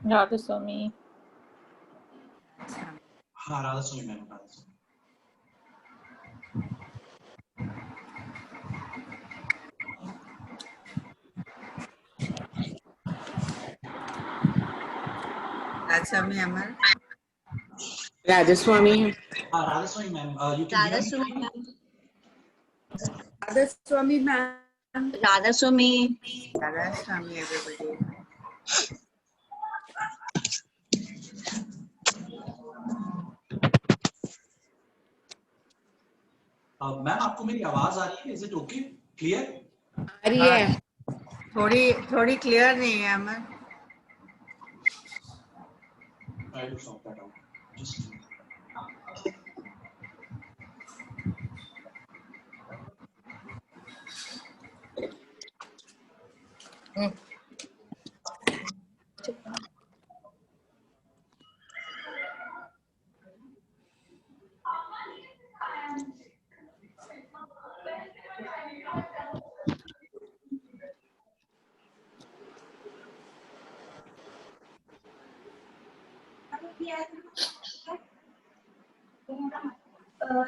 Radha Swami. हाँ राधा स्वामी ma'am, Radha स्वामी। Radha Swami Amar. Radha Swami. हाँ राधा स्वामी ma'am, you can hear me? Radha Swami ma'am. Radha Swami. Radha Swami everybody. Ma'am आपको मेरी आवाज आ रही है? Is it okay, clear? आ रही है। थोड़ी क्लियर नहीं है अमर। Try to sort that out. Just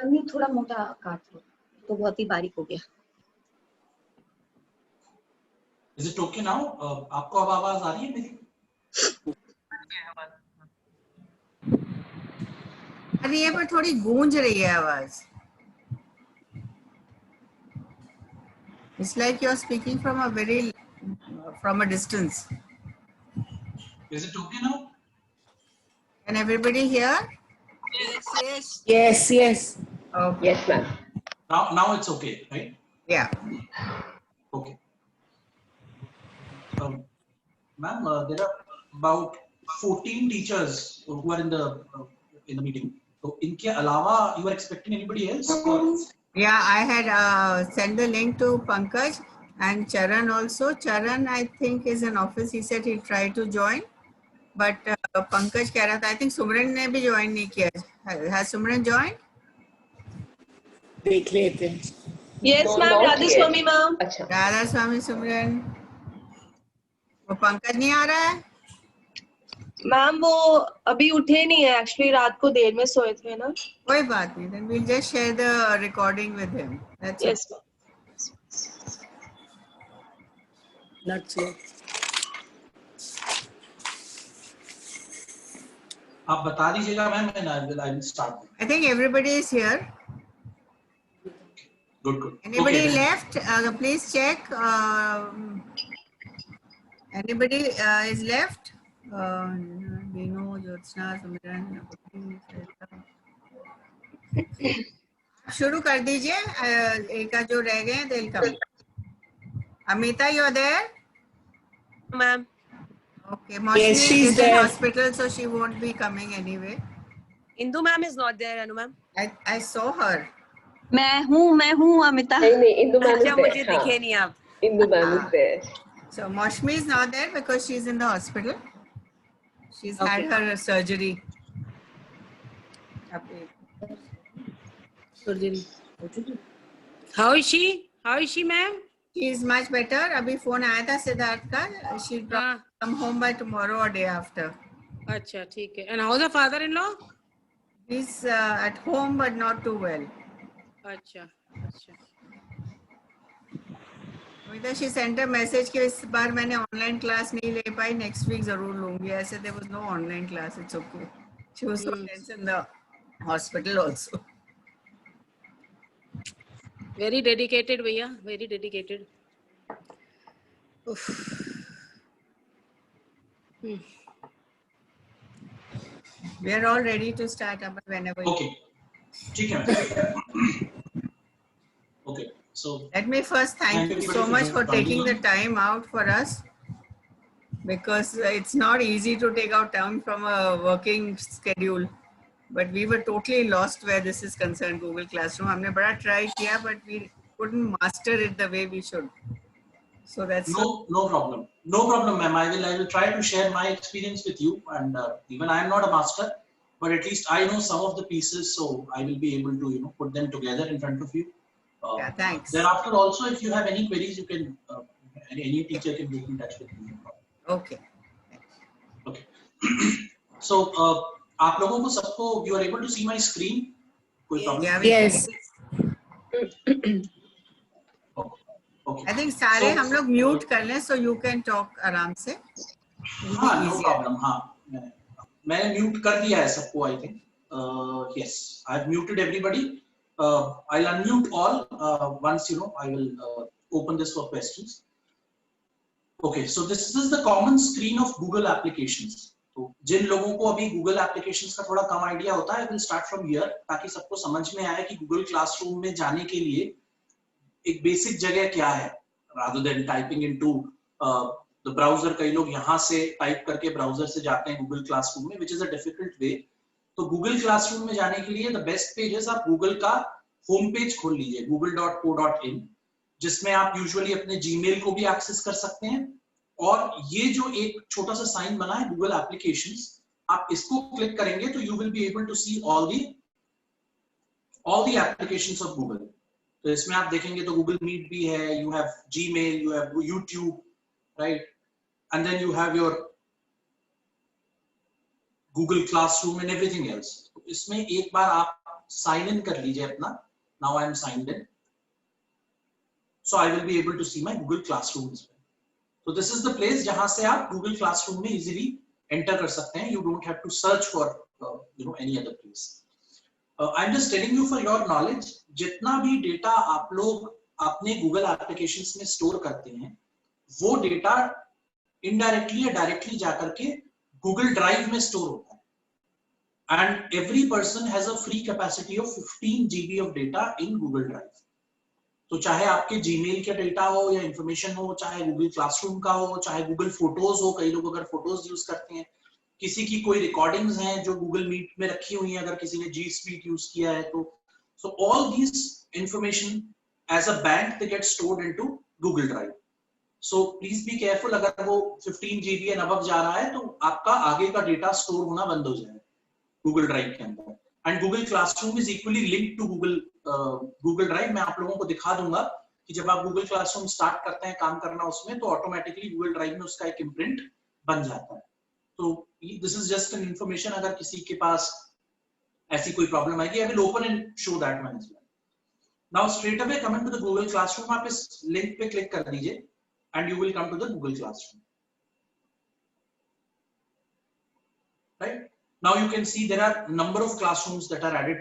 नहीं थोड़ा मोटा काट लो तो बहुत ही बारीक हो गया। Is it okay now? आपको अब आवाज आ रही है मेरी? अरे ये पर थोड़ी गूंज रही है आवाज। It's like you're speaking from a distance. Is it okay now? Can everybody hear? Yes, yes. Okay. Yes, ma'am. Now it's okay, right? Yeah. Okay. Ma'am, there are about 14 teachers who are in the meeting. So, इनके अलावा you are expecting anybody else? Or? Yeah, I had sent the link to Pankaj and Charan also. Charan, I think, is in office. He said he'll try to join, but Pankaj कह रहा था. I think Sumran ने भी join नहीं किया. Has Sumran joined? देख लेते हैं. Yes ma'am, Radha Swami ma'am. अच्छा. Radha Swami Sumran. वो पंकज नहीं आ रहा है? मैम वो अभी उठे नहीं है, एक्चुअली रात को देर में सोए थे ना. कोई बात नहीं. Then we'll just share the recording with him. That's Yes it. ma'am. Not so. आप बता दीजिएगा ma'am, and I will start. I think everybody is here. Good. Anybody okay, left? Please check. Anybody is left? Dino, Jyotsna, Sumran. शुरू कर दीजिए. एक जो रह गए हैं, they'll come. Amita, you're there? Ma'am. Okay. Moshni Yes, she's is in there. hospital, so she won't be coming anyway. Indu ma'am is not there, Anu ma'am. I saw her. मैं हूँ अमिता. नहीं, इंदु मैम is अच्छा there. मुझे दिखे नहीं आप. Indu ma'am is there. So Moshmi is not there because she's in the hospital. She's had her surgery. How is she, ma'am? She is much better. अभी phone आया था सिद्धार्थ का. She'll come home by tomorrow or day after. अच्छा ठीक है. And how's the father-in-law? He's at home but not too well. अच्छा. Amita, she sent a message कि इस बार मैंने online class नहीं ले पाई. Next week जरूर लूँगी. I said there was no online class. It's okay. She was so tense in the hospital also. Very dedicated भैया. Very dedicated. We are all ready to start whenever. Okay. ठीक है. Okay. So let me first thank you so much for taking the time out for us, because it's not easy to take out time from a working schedule, but we were totally lost where this is concerned. Google Classroom हमने बड़ा try किया, but we couldn't master it the way we should. So that's no problem, ma'am. I will try to share my experience with you, and even I am not a master, but at least I know some of the pieces, so I will be able to put them together in front of you. Yeah, thanks. Thereafter also, if you have any queries, you can any teacher can get in touch with me. Okay. Okay. So आप लोगों को सबको you are able to see my screen? कोई problem? Yeah, Yes. Okay. I think सारे So, हम लोग mute कर लें so you can talk आराम से. It'll be हाँ, no easier. problem. हाँ, मैंने म्यूट कर दिया है सबको. I think. Yes, I've muted everybody. I'll unmute all once I will open this for questions. Okay, so this is the common screen of Google applications. तो जिन लोगों को अभी Google applications का थोड़ा कम आइडिया होता है, I will start from here ताकि सबको समझ में आए कि Google Classroom में जाने के लिए एक बेसिक जगह क्या है, rather than typing into the browser. कई लोग यहाँ से टाइप करके ब्राउजर से जाते हैं Google Classroom में, which is a difficult way. तो Google Classroom में जाने के लिए the best page is आप Google का होम पेज खोल लीजिए, google.co.in, जिसमें आप यूजुअली अपने जीमेल को भी एक्सेस कर सकते हैं. और ये जो एक छोटा सा साइन बना है गूगल एप्लीकेशंस, आप इसको क्लिक करेंगे तो you will be able to see all the applications of Google. तो इसमें आप देखेंगे तो गूगल मीट भी है, you have Gmail, you have YouTube, right, and then you have your Google Classroom and everything else. तो इसमें एक बार आप साइन इन कर लीजिए अपना. Now I am signed in, so I will be able to see my Google Classroom as well. So this is the place जहां से आप Google Classroom में easily enter कर सकते हैं. You don't have to search for any other place. I'm just telling you for your knowledge, जितना भी data आप लोग अपने Google applications में store करते हैं, वो डेटा indirectly या directly जाकर के Google Drive में store होता है. And every person has a free capacity of 15 GB of data in Google Drive. तो चाहे आपके जीमेल का डेटा हो या इंफॉर्मेशन हो, चाहे गूगल क्लासरूम का हो, चाहे गूगल फोटोज हो, कई लोग अगर फोटोज यूज करते हैं, किसी की कोई रिकॉर्डिंग्स हैं जो गूगल मीट में रखी हुई हैं, अगर किसी ने जी स्पीट यूज किया है तो so all this information as a bank they get stored into Google Drive. So please be careful, अगर वो 15 GB एंड अबव जा रहा है तो आपका आगे का डेटा स्टोर होना बंद हो जाएगा गूगल ड्राइव के अंदर. And Google Classroom is equally linked to Google Drive. मैं आप लोगों को दिखा दूंगा कि जब आप गूगल क्लासरूम स्टार्ट करते हैं काम करना उसमें, तो ऑटोमेटिकली गूगल ड्राइव में उसका एक इम्प्रिंट बन जाता है. तो this is just an information, अगर किसी के पास ऐसी कोई प्रॉब्लम आएगी, I will open and show that one as well. Now straight away coming to the Google Classroom, आप इस लिंक पे क्लिक कर दीजिए and you will come to the Google Classroom. Right, now you can see there are number of classrooms that are added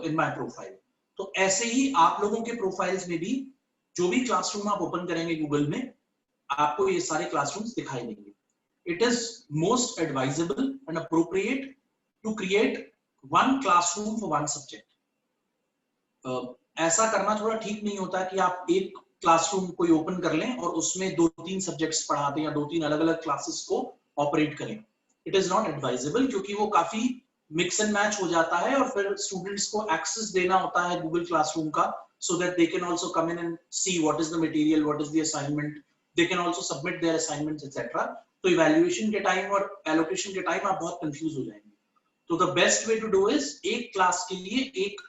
in my profile. तो ऐसे ही आप लोगों के प्रोफाइल्स में भी जो भी क्लासरूम आप ओपन करेंगे गूगल में, आपको ये सारे क्लासरूम्स दिखाई देंगे. It is most advisable and appropriate to create one classroom for one subject. ऐसा करना थोड़ा ठीक नहीं होता कि आप एक क्लासरूम कोई ओपन कर लें और उसमें 2-3 सब्जेक्ट्स पढ़ा दें या 2-3 अलग-अलग क्लासेस को ऑपरेट करें. It is not advisable, क्योंकि वो काफी मिक्स एंड मैच हो जाता है और फिर स्टूडेंट्स को एक्सेस देना होता है गूगल क्लासरूम का, so that they can also come in and see what is the material, what is the assignment, they can also submit their assignments etc. तो इवैल्यूएशन के टाइम और एलोकेशन के time आप बहुत कंफ्यूज हो जाएंगे. तो the best way to do is, एक क्लास के लिए, एक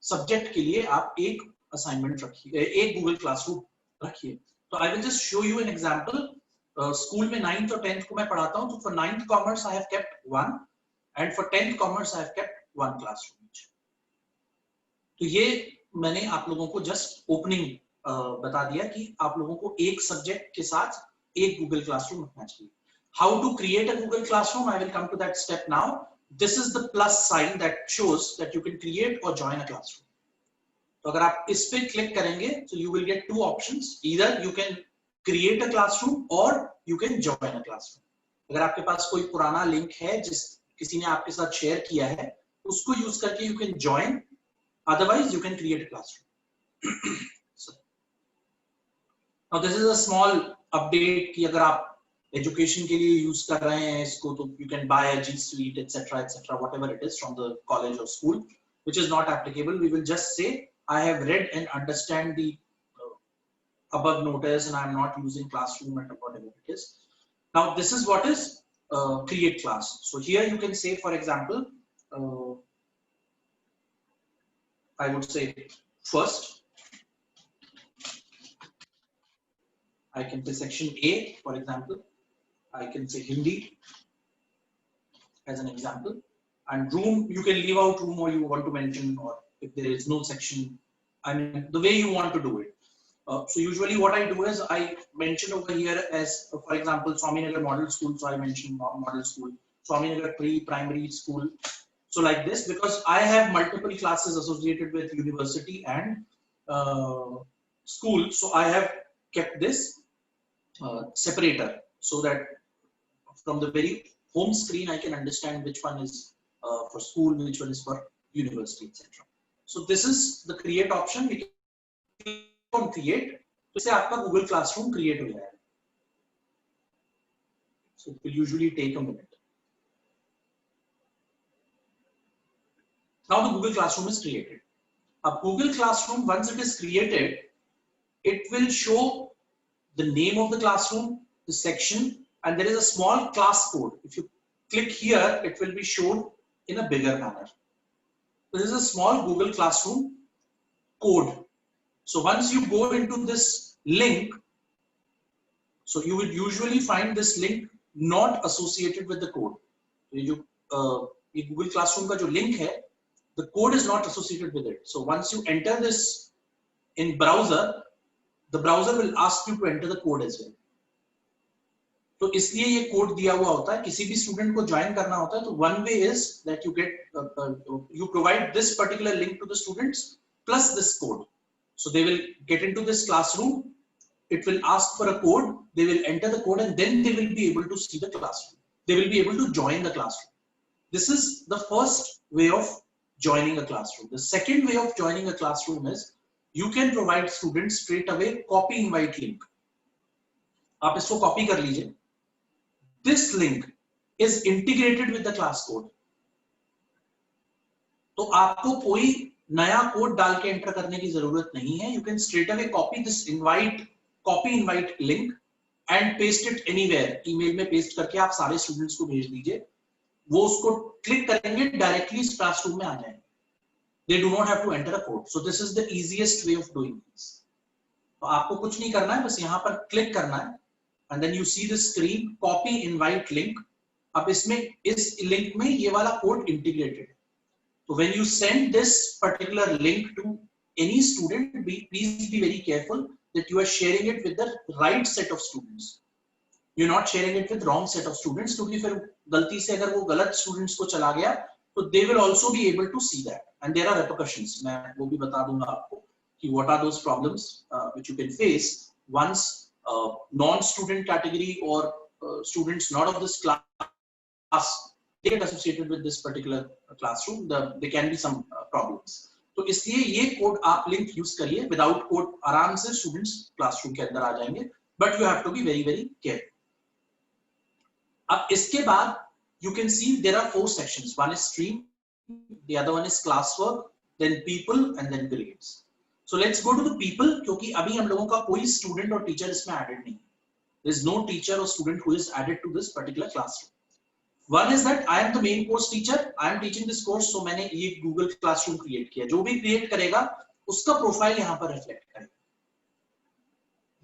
सब्जेक्ट के लिए आप एक असाइनमेंट रखिए, एक गूगल क्लासरूम रखिए. तो I will just show you an example. School में 9th और 10th को मैं पढ़ाता हूं, तो for 9th commerce I have kept 1 and for 10th commerce I have kept 1 classroom. तो ये मैंने आप लोगों को जस्ट ओपनिंग बता दिया कि आप लोगों को एक सब्जेक्ट के साथ एक गूगल क्लासरूम रखना चाहिए. How to create a Google Classroom, I will come to that step now. This is the plus sign that shows that you can create or join a classroom. तो अगर आप इस पे क्लिक करेंगे तो you will get 2 options. Either you can create a classroom or you can join a classroom. अगर आपके पास कोई पुराना लिंक है जिस किसी ने आपके साथ शेयर किया है, उसको यूज करके you can join, otherwise you can create a classroom. So, now this is a small update कि अगर आप एजुकेशन के लिए यूज कर रहे हैं इसको, तो you can buy a G Suite etc whatever it is from the college or school, which is not applicable. We will just say I have read and understand the above notice and I am not using classroom and whatever it is. Now this is what is create class. So here you can say, for example, I would say first, I can say section A, for example. I can say Hindi. as an example. And room, you can leave out room or you want to mention, or if there is no section, I mean, the way you want to do it. So usually what I do is I mention over here as, for example, Swaminagar Model School. So I mention Model School, Swaminagar Pre-Primary School. So like this, because I have multiple classes associated with university and school. So I have kept this separator so that from the very home screen, I can understand which one is for school, which one is for university, etc. So this is the create option. We can click on create. तो इससे आपका Google Classroom create हो जाएगा. So it will usually take a minute. Now the Google Classroom is created. A Google Classroom, once it is created, it will show the name of the classroom, the section, and there is a small class code. If you click here, it will be shown in a bigger manner. This is a small Google Classroom code. So once you go into this link, so you will usually find this link not associated with the code. ये Google Classroom का जो link है, the code is not associated with it. So once you enter this in browser, the browser will ask you to enter the code as well. तो इसलिए ये code दिया हुआ होता है. किसी भी स्टूडेंट को ज्वाइन करना होता है तो one way is that you get you provide this particular link to the students plus this code. So they will get into this classroom. It will ask for a code. They will enter the code and then they will be able to see the classroom. They will be able to join the classroom. This is the first way of joining a classroom. The second way of joining a classroom is you can provide students straight away copy invite link. आप इसको copy कर लीजिए. This link is integrated with the class code. तो आपको कोई नया code डाल के एंटर करने की जरूरत नहीं है. You can straight away copy this copy invite link and paste it anywhere. Email में पेस्ट करके आप सारे स्टूडेंट्स को भेज दीजिए. वो उसको क्लिक करेंगे, डायरेक्टली इस क्लासरूम में आ जाएंगे. They do not have to enter a code. So this is the easiest way of doing this. तो आपको कुछ नहीं करना है, बस यहाँ पर क्लिक करना है. And then you see the screen, copy invite link. अब इसमें इस link में ये वाला code integrated. So when you send this particular link to any student, please be very careful that you are sharing it with the right set of students. You're not sharing it with wrong set of students. क्योंकि फिर गलती से अगर वो गलत students को चला गया, तो they will also be able to see that. And there are repercussions. मैं वो भी बता दूंगा आपको कि what are those problems which you can face once non-student category or students not of this class they get associated with this particular classroom. There can be some problems. तो इसलिए ये कोड आप लिंक यूज करिए. Without code आराम से students classroom के अंदर आ जाएंगे, but you have to be very very careful. अब इसके बाद you can see there are 4 sections. One is stream, the other one is classwork, then people, and then grades. So let's go to the people, क्योंकि अभी हम लोगों का कोई student और teacher इसमें added नहीं. There is no teacher or student who is added to this particular classroom. One is that I am the main course teacher. I am teaching this course, so मैंने ये Google Classroom create किया. जो भी create करेगा, उसका profile यहाँ पर reflect करेगा.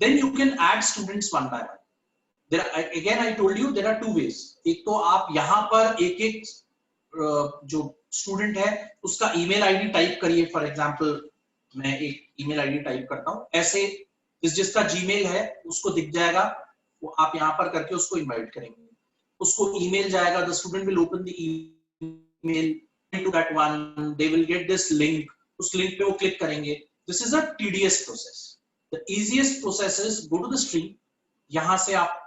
Then you can add students one by one. There are, again I told you there are 2 ways. एक तो आप यहाँ पर एक जो student है उसका email ID टाइप करिए. For example, मैं एक email ID टाइप करता हूँ. ऐसे जिसका Gmail है उसको दिख जाएगा. वो आप यहाँ पर करके उसको invite करेंगे. उसको email जाएगा. The student will open the email into that one. They will get this link. उस link पे वो click करेंगे. This is a tedious process. The easiest process is go to the stream. यहाँ से आप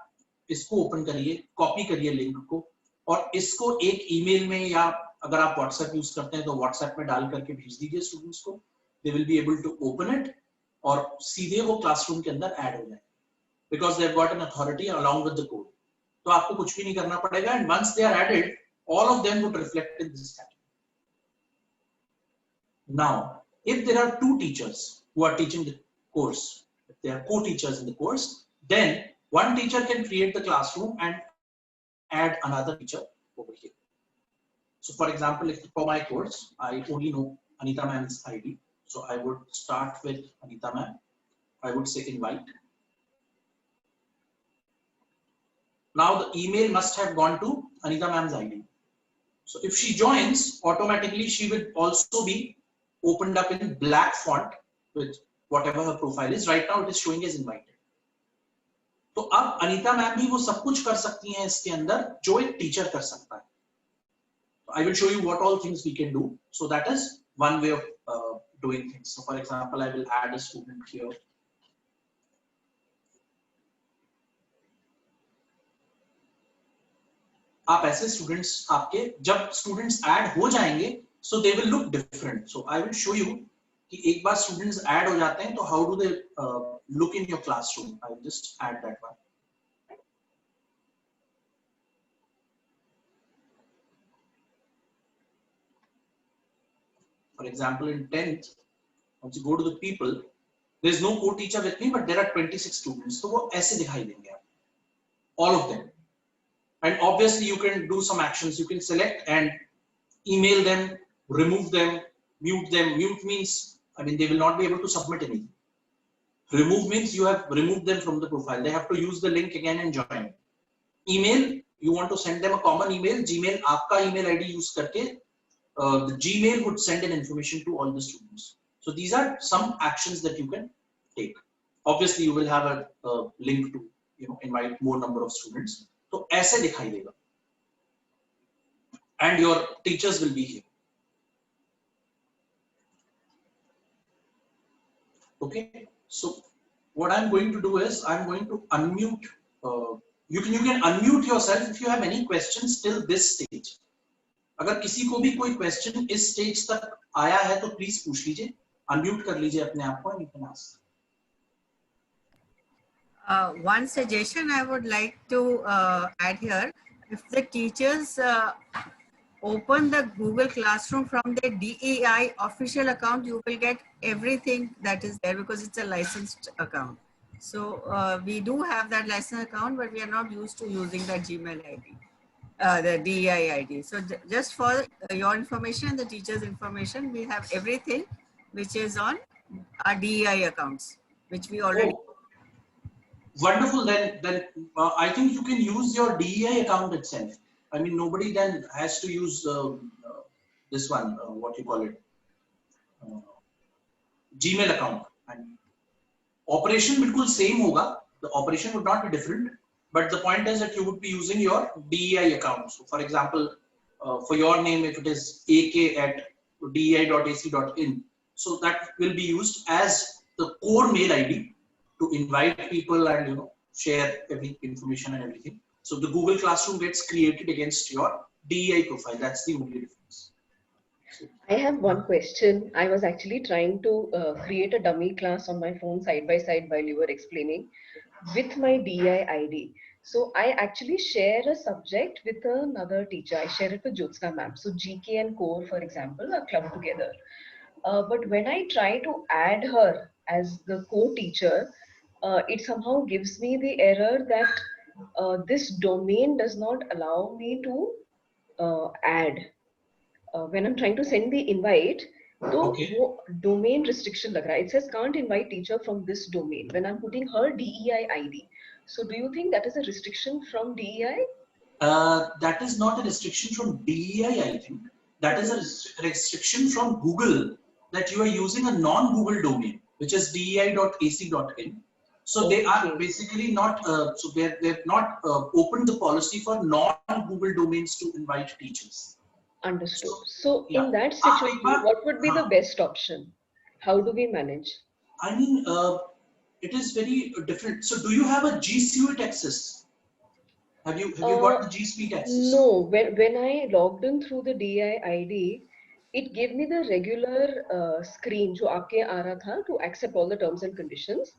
इसको ओपन करिए, कॉपी करिए लिंक को, और इसको एक ईमेल में या अगर आप व्हाट्सएप यूज करते हैं तो व्हाट्सएप में डाल करके भेज दीजिए स्टूडेंट्स को. They will be able to open it और सीधे वो क्लासरूम के अंदर ऐड हो जाएंगे, because they have got an authority along with the code. तो आपको कुछ भी नहीं करना पड़ेगा. And once they are added, all of them would reflect in this category. Now if there are 2 teachers who are teaching the course, if they are co-teachers in the course, then one teacher can create the classroom and add another teacher over here. So for example, if for my course, I only know Anita ma'am's ID. So I would start with Anita ma'am. I would say invite. Now the email must have gone to Anita ma'am's ID. So if she joins, automatically she will also be opened up in black font with whatever her profile is. Right now it is showing as invited. तो अब Anita ma'am भी वो सब कुछ कर सकती हैं इसके अंदर जो एक टीचर कर सकता है. I will show you what all things we can do. So that is one way of doing things. So for example, I will add a student here. आप ऐसे students आपके जब students add हो जाएंगे, so they will look different. So I will show you कि एक बार students add हो जाते हैं तो how do they look in your classroom. I will just add that one. For example, in 10th, once you go to the people, there is no co-teacher with me, but there are 26 students. So वो ऐसे दिखाई देंगे आप, all of them. And obviously, you can do some actions. You can select and email them, remove them, mute them. Mute means, I mean, they will not be able to submit anything. Remove means you have removed them from the profile. They have to use the link again and join. Email, you want to send them a common email. Gmail, आपका email ID use करके the Gmail would send an information to all the students. So these are some actions that you can take. Obviously, you will have a link to invite more number of students. So ऐसे दिखाई देगा. And your teachers will be here. Okay. So what I'm going to do is I'm going to unmute. You can unmute yourself if you have any questions till this stage. अगर किसी को भी कोई question इस stage तक आया है तो प्लीज पूछ लीजिए, अनम्यूट कर लीजिए अपने आप को and you can ask. One suggestion I would like to add here: if the teachers open the Google Classroom from their DEI official account, you will get everything that is there because it's a licensed account. So we do have that licensed account, but we are not used to using that Gmail ID. The DEI ID. So just for your information and the teacher's information, we have everything which is on our DEI accounts, which we already. Oh, wonderful. Then I think you can use your DEI account itself. I mean, nobody then has to use this one. What you call it? Gmail account. And operation बिल्कुल same होगा. The operation would not be different. But the point is that you would be using your DEI account. So for example, for your name, if it is ak@dei.ac.in, so that will be used as the core mail ID to invite people and share every information and everything. So the Google Classroom gets created against your DEI profile. That's the only difference. I have one question. I was actually trying to create a dummy class on my phone side by side while you were explaining with my DEI ID. So I actually share a subject with another teacher. I share it with Jyotsna ma'am. So GK and Core, for example, are clubbed together. But when I try to add her as the co-teacher, it somehow gives me the error that this domain does not allow me to add. When I'm trying to send the invite, तो वो domain restriction लग रहा है. It says can't invite teacher from this domain when I'm putting her DEI ID. So do you think that is a restriction from DEI? That is not a restriction from DEI, I think. That is a restriction from Google that you are using a non-Google domain, which is dei.ac.in. So they are basically not, so they've not opened the policy for non-Google domains to invite teachers. Understood. So in that situation, what would be the best option? How do we manage? I mean, it is very different. So do you have a G Suite access? Have you got the G Suite access? No, when I logged in through the DI ID, it gave me the regular screen जो आपके आ रहा था to accept all the terms and conditions.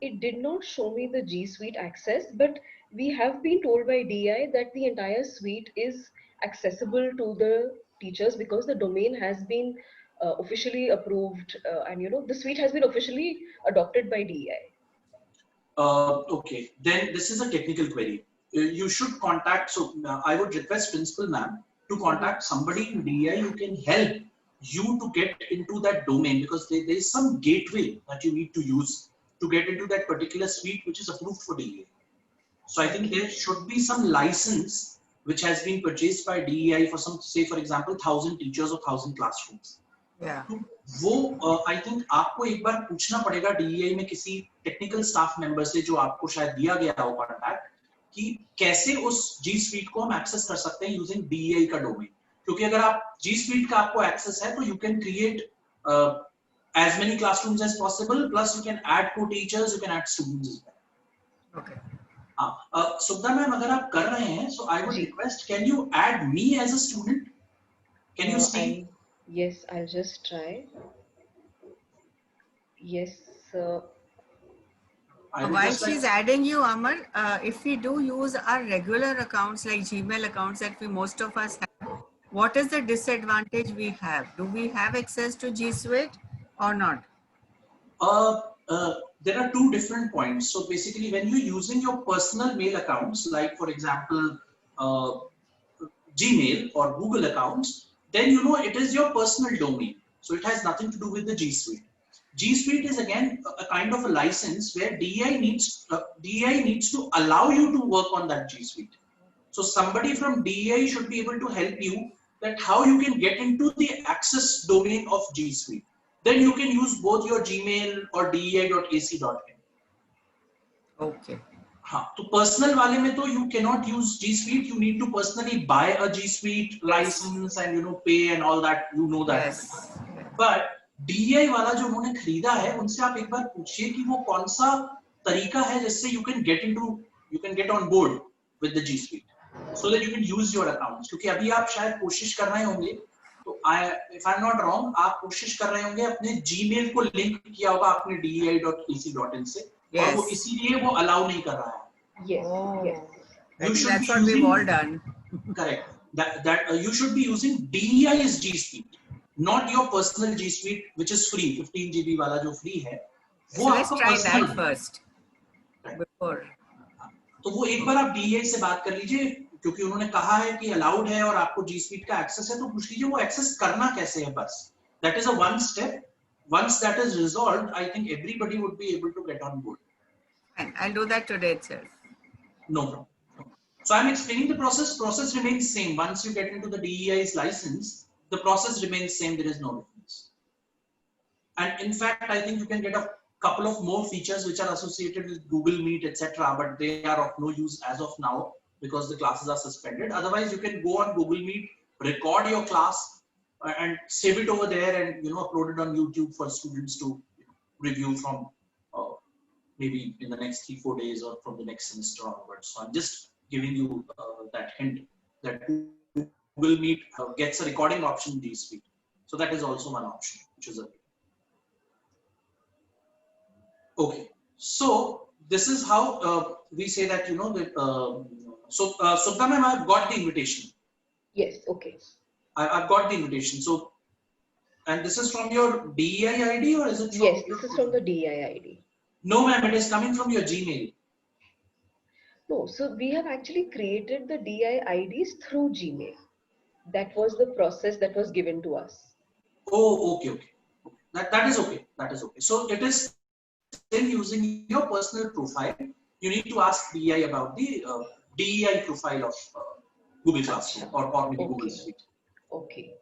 It did not show me the G Suite access, but we have been told by DI that the entire suite is accessible to the teachers because the domain has been officially approved and the suite has been officially adopted by DEI. Okay, then this is a technical query. You should contact, so I would request Principal Ma'am to contact somebody in DEI who can help you to get into that domain because there is some gateway that you need to use to get into that particular suite which is approved for DEI. So I think there should be some license which has been purchased by DEI for some, say for example 1000 teachers or 1000 classrooms. Yeah. तो वो I think आपको एक बार पूछना पड़ेगा DEI में किसी technical staff member से जो आपको शायद दिया गया हो कॉन्टैक्ट, कि कैसे उस G Suite को हम एक्सेस कर सकते हैं यूजिंग DEI का डोमेन. क्योंकि अगर आप G Suite का आपको एक्सेस है तो you can create as many classrooms as possible, plus you can add co-teachers, you can add students as well. Okay. Subhda ma'am, अगर आप कर रहे हैं, so I would ji. request, can you add me as a student? Can you see? Yes, I'll just try. Yes. I would While just like- she's adding you, Amar, if we do use our regular accounts like Gmail accounts that most of us have, what is the disadvantage we have? Do we have access to G Suite or not? There are two different points. So basically, when you're using your personal mail accounts, like for example, Gmail or Google accounts, then you know it is your personal domain. So it has nothing to do with the G Suite. G Suite is again a kind of a license where DEI needs to allow you to work on that G Suite. So somebody from DEI should be able to help you that how you can get into the access domain of G Suite. Then you can use both your Gmail or dei.ac.in. Okay. हाँ, तो personal वाले में तो you cannot use G Suite. You need to personally buy a G Suite license and you know pay and all that. You know that. Yes. But DEI वाला जो उन्होंने खरीदा है, उनसे आप एक बार पूछिए कि वो कौन सा तरीका है जिससे you can get on board with the G Suite, so that you can use your accounts. क्योंकि अभी आप शायद कोशिश कर रहे होंगे, तो if I'm not wrong, आप कोशिश कर रहे होंगे अपने Gmail को लिंक किया होगा अपने dei.ac.in से, और वो इसीलिए वो अलाउ नहीं कर रहा है. Yes. Oh. Yes. You should That's be what we've using- all done. Correct. That you should be using DEI's G Suite, not your personal G Suite, which is free. 15 GB वाला जो free है, So वो let's आपका try personal that first. Before. तो वो एक बार आप DEI से बात कर लीजिए, क्योंकि उन्होंने कहा है कि अलाउड है और आपको G Suite का एक्सेस है, तो पूछ लीजिए वो एक्सेस करना कैसे है बस. That is a one step. Once that is resolved, I think everybody would be able to get on board. Fine. I'll do that today itself. No problem. So I'm explaining the process. Process remains same. Once you get into the DEI's license, the process remains same. There is no difference. And in fact, I think you can get a couple of more features which are associated with Google Meet, etc. But they are of no use as of now because the classes are suspended. Otherwise, you can go on Google Meet, record your class, and save it over there, and upload it on YouTube for students to review from maybe in the next 3-4 days or from the next semester onwards. So I'm just giving you that hint that Google Meet gets a recording option in G Suite. So that is also one option, which is available. Okay, so this is how we say that so Subhda ma'am, I've got the invitation. Yes. Okay. I've got the invitation. So, and this is from your DEI ID or is it from Yes, this is from the DEI ID. No ma'am, it is coming from your Gmail. No, so we have actually created the DI IDs through Gmail. That was the process that was given to us. Oh, okay. That is okay. That is okay. So it is still using your personal profile. You need to ask DEI about the DEI profile of Google Classroom or maybe Google Suite. Okay.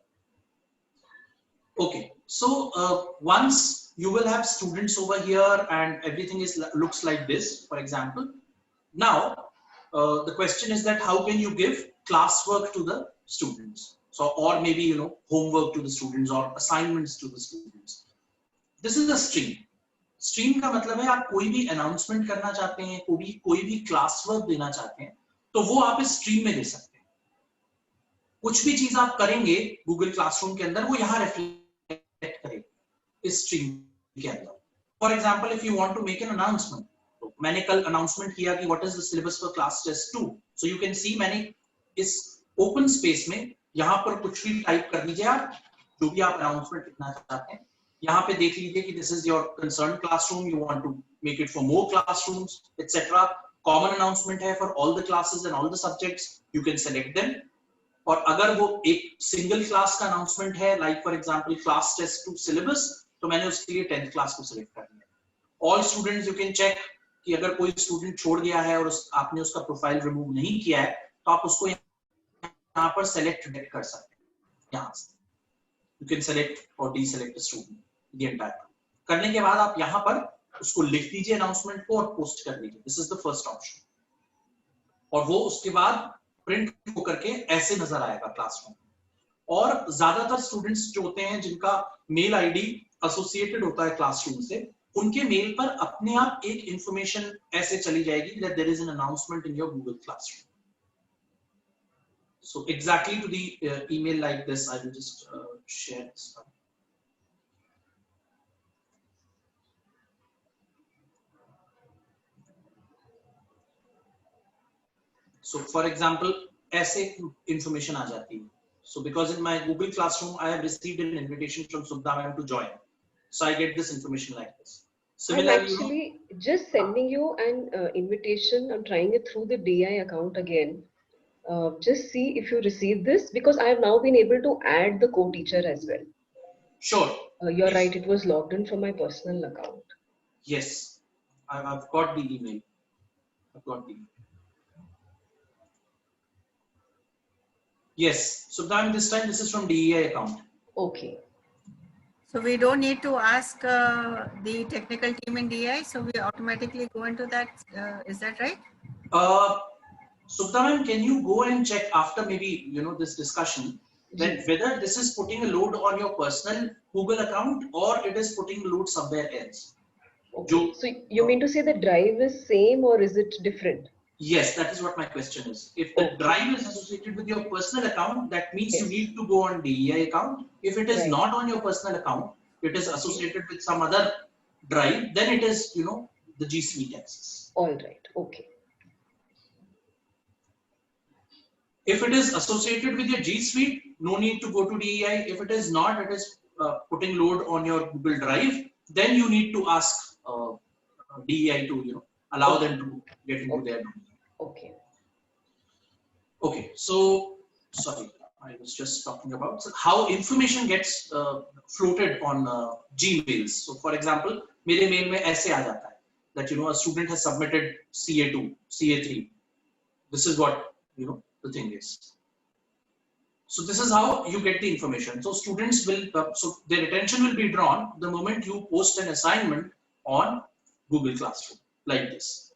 Okay. So once you will have students over here and everything looks like this, for example. Now the question is that how can you give classwork to the students? So, or maybe homework to the students or assignments to the students. This is a stream. Stream का मतलब है आप कोई भी announcement करना चाहते हैं, कोई भी classwork देना चाहते हैं, तो वो आप इस stream में दे सकते हैं. कुछ भी चीज आप करेंगे Google Classroom के अंदर, वो यहाँ reflect करेगा इस stream के अंदर. For example, if you want to make an announcement, तो मैंने कल announcement किया कि what is the syllabus for class test 2. So you can see मैंने इस open space में यहाँ पर कुछ भी टाइप कर दीजिए आप, जो भी आप announcement लिखना चाहते हैं. यहाँ पे देख लीजिए कि this is your concerned classroom, you want to make it for more classrooms, etc. Common announcement है for all the classes and all the subjects, you can select them. और अगर वो एक single class का announcement है, like for example class test 2 syllabus, तो मैंने उसके लिए 10th class को select कर लिया. All students you can check कि अगर कोई student छोड़ गया है और आपने उसका profile remove नहीं किया है, तो आप उसको यहाँ पर select delete कर सकते हैं यहाँ से. You can select or deselect the student the entire. करने के बाद आप यहाँ पर उसको लिख दीजिए announcement को और post कर दीजिए. This is the first option. और वो उसके बाद प्रिंट होकर के ऐसे नजर आएगा क्लासरूम. और ज्यादातर स्टूडेंट्स जो होते हैं जिनका मेल आईडी एसोसिएटेड होता है क्लासरूम से, उनके मेल पर अपने आप एक इंफॉर्मेशन ऐसे चली जाएगी that there is an announcement in your Google Classroom. So exactly to the email like this, I will just share this one. So for example, ऐसे information आ जाती है. So because in my Google Classroom, I have received an invitation from Subhda ma'am to join. So I get this information like this. Similarly, I'm actually just sending you an invitation. I'm trying it through the DI account again. Just see if you receive this, because I have now been able to add the co-teacher as well. Sure. You're right, it was logged in from my personal account. Yes, I've got the email. I've got the email. Yes, so then this time this is from DEI account. Okay. So we don't need to ask the technical team in DI, so we automatically go into that. Is that right? Subhda ma'am, can you go and check after maybe this discussion that whether this is putting a load on your personal Google account or it is putting load somewhere else? Okay. So you mean to say the drive is same or is it different? Yes, that is what my question is. If the drive is associated with your personal account, that means you need to go on DEI account. If it is not on your personal account, it is associated with some other drive, then it is, the G Suite access. All right. Okay. If it is associated with your G Suite, no need to go to DEI. If it is not, it is putting load on your Google Drive, then you need to ask DEI to, allow them to get into their domain. Okay. Okay, so sorry, I was just talking about how information gets floated on Gmails. So for example, मेरे mail में ऐसे आ जाता है that a student has submitted CA2, CA3. This is what the thing is. So this is how you get the information. So students will, so their attention will be drawn the moment you post an assignment on Google Classroom like this.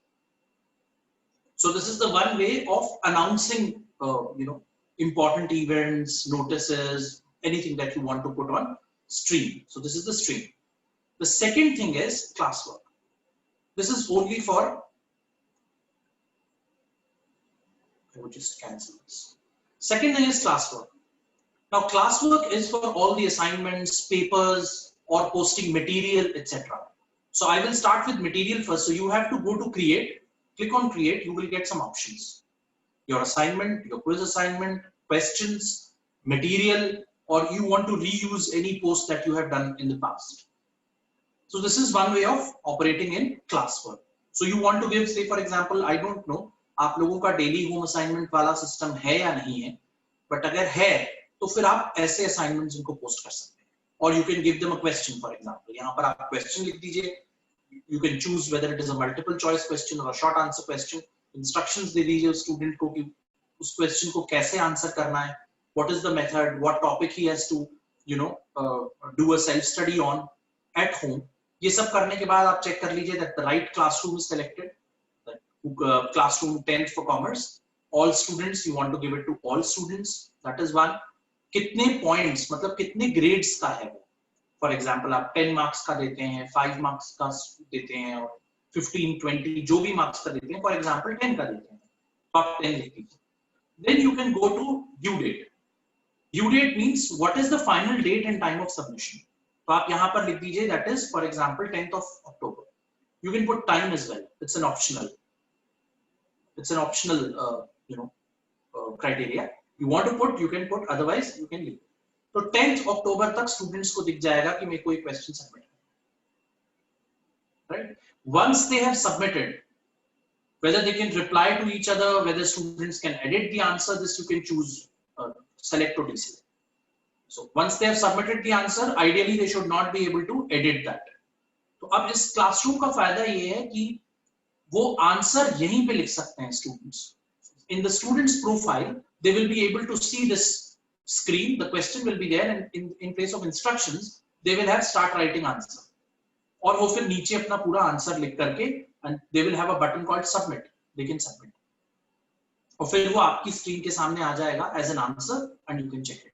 So this is the one way of announcing, important events, notices, anything that you want to put on stream. So this is the stream. The second thing is classwork. This is only for, I would just cancel this. Second thing is classwork. Now classwork is for all the assignments, papers, or posting material, etc. So I will start with material first. So you have to go to create. Click on create, you will get some options. Your assignment, your quiz assignment, questions, material, or you want to reuse any post that you have done in the past. So this is one way of operating in classwork. So you want to give, say for example, I don't know, आप लोगों का daily home assignment वाला system है या नहीं है, but अगर है, तो फिर आप ऐसे assignments उनको post कर सकते हैं. Or you can give them a question, for example. यहाँ पर आप question लिख दीजिए. You can choose whether it is a multiple choice question or a short answer question. Instructions दे दीजिए student को कि उस question को कैसे answer करना है. What is the method? What topic he has to, do a self study on at home. ये सब करने के बाद आप check कर लीजिए that the right classroom is selected. Classroom 10th for commerce. All students, you want to give it to all students. That is one. कितने points, मतलब कितने grades का है वो. For example, आप 10 marks का देते हैं, 5 marks का देते हैं और 15, 20 जो भी marks का देते हैं, for example 10 का देते हैं, तो आप 10 लिख लीजिए. Then you can go to due date. Due date means what is the final date and time of submission. तो आप यहाँ पर लिख दीजिए that is for example 10th of October. You can put time as well. It's an optional. It's an optional, criteria. You want to put, you can put. Otherwise, you can leave. तो 10th October तक students को दिख जाएगा कि मैं कोई question submit करूं, right? Once they have submitted, whether they can reply to each other, whether students can edit the answer, this you can choose, select or deselect. So once they have submitted the answer, ideally they should not be able to edit that. तो अब इस classroom का फायदा ये है कि वो answer यहीं पे लिख सकते हैं students. In the students profile, they will be able to see this screen, the question will be there, and in place of instructions they will have start writing answer, और वो फिर नीचे अपना पूरा आंसर लिख करके and they will have a button called submit, they can submit, और फिर वो आपकी स्क्रीन के सामने आ जाएगा as an answer and you can check it.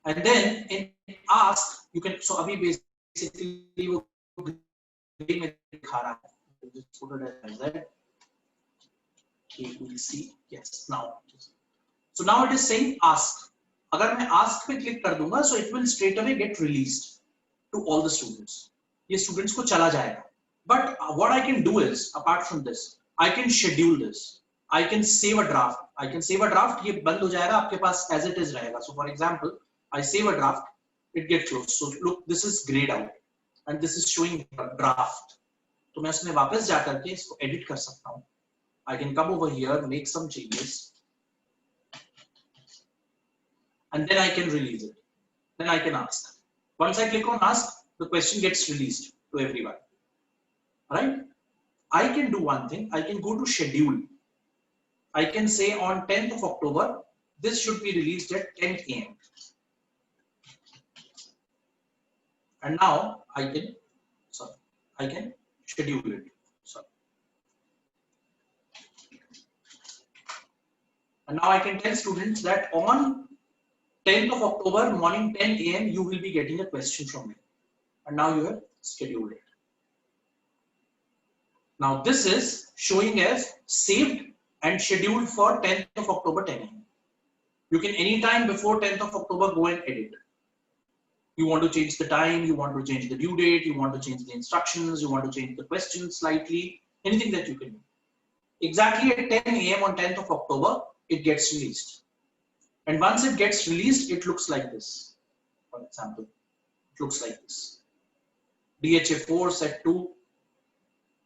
And then in ask you can, so अभी basically वो ग्रे में दिखा रहा है, just put it as that. Okay, we'll see. Yes, now. So now it is saying ask. अगर मैं ask पे click कर दूंगा, so it will straight away get released to all the students. ये students को चला जाएगा. But what I can do is, apart from this, I can schedule this. I can save a draft. I can save a draft. ये बंद हो जाएगा, आपके पास as it is रहेगा. So for example, I save a draft, it gets closed. So look, this is grayed out, and this is showing draft. तो मैं उसमें वापस जा करके इसको edit कर सकता हूँ. I can come over here, make some changes, and then I can release it. Then I can ask. Once I click on ask, the question gets released to everyone. Right? I can do one thing. I can go to schedule. I can say on 10th of October, this should be released at 10 a.m. And now I can schedule it. And now I can tell students that on 10th of October morning 10 a.m. you will be getting a question from me. And now you have scheduled it. Now this is showing as saved and scheduled for 10th of October 10 a.m. You can anytime before 10th of October go and edit. You want to change the time, you want to change the due date, you want to change the instructions, you want to change the questions slightly, anything that you can do. Exactly at 10 a.m. on 10th of October, it gets released. And once it gets released, it looks like this. For example, it looks like this. DHA4 set 2,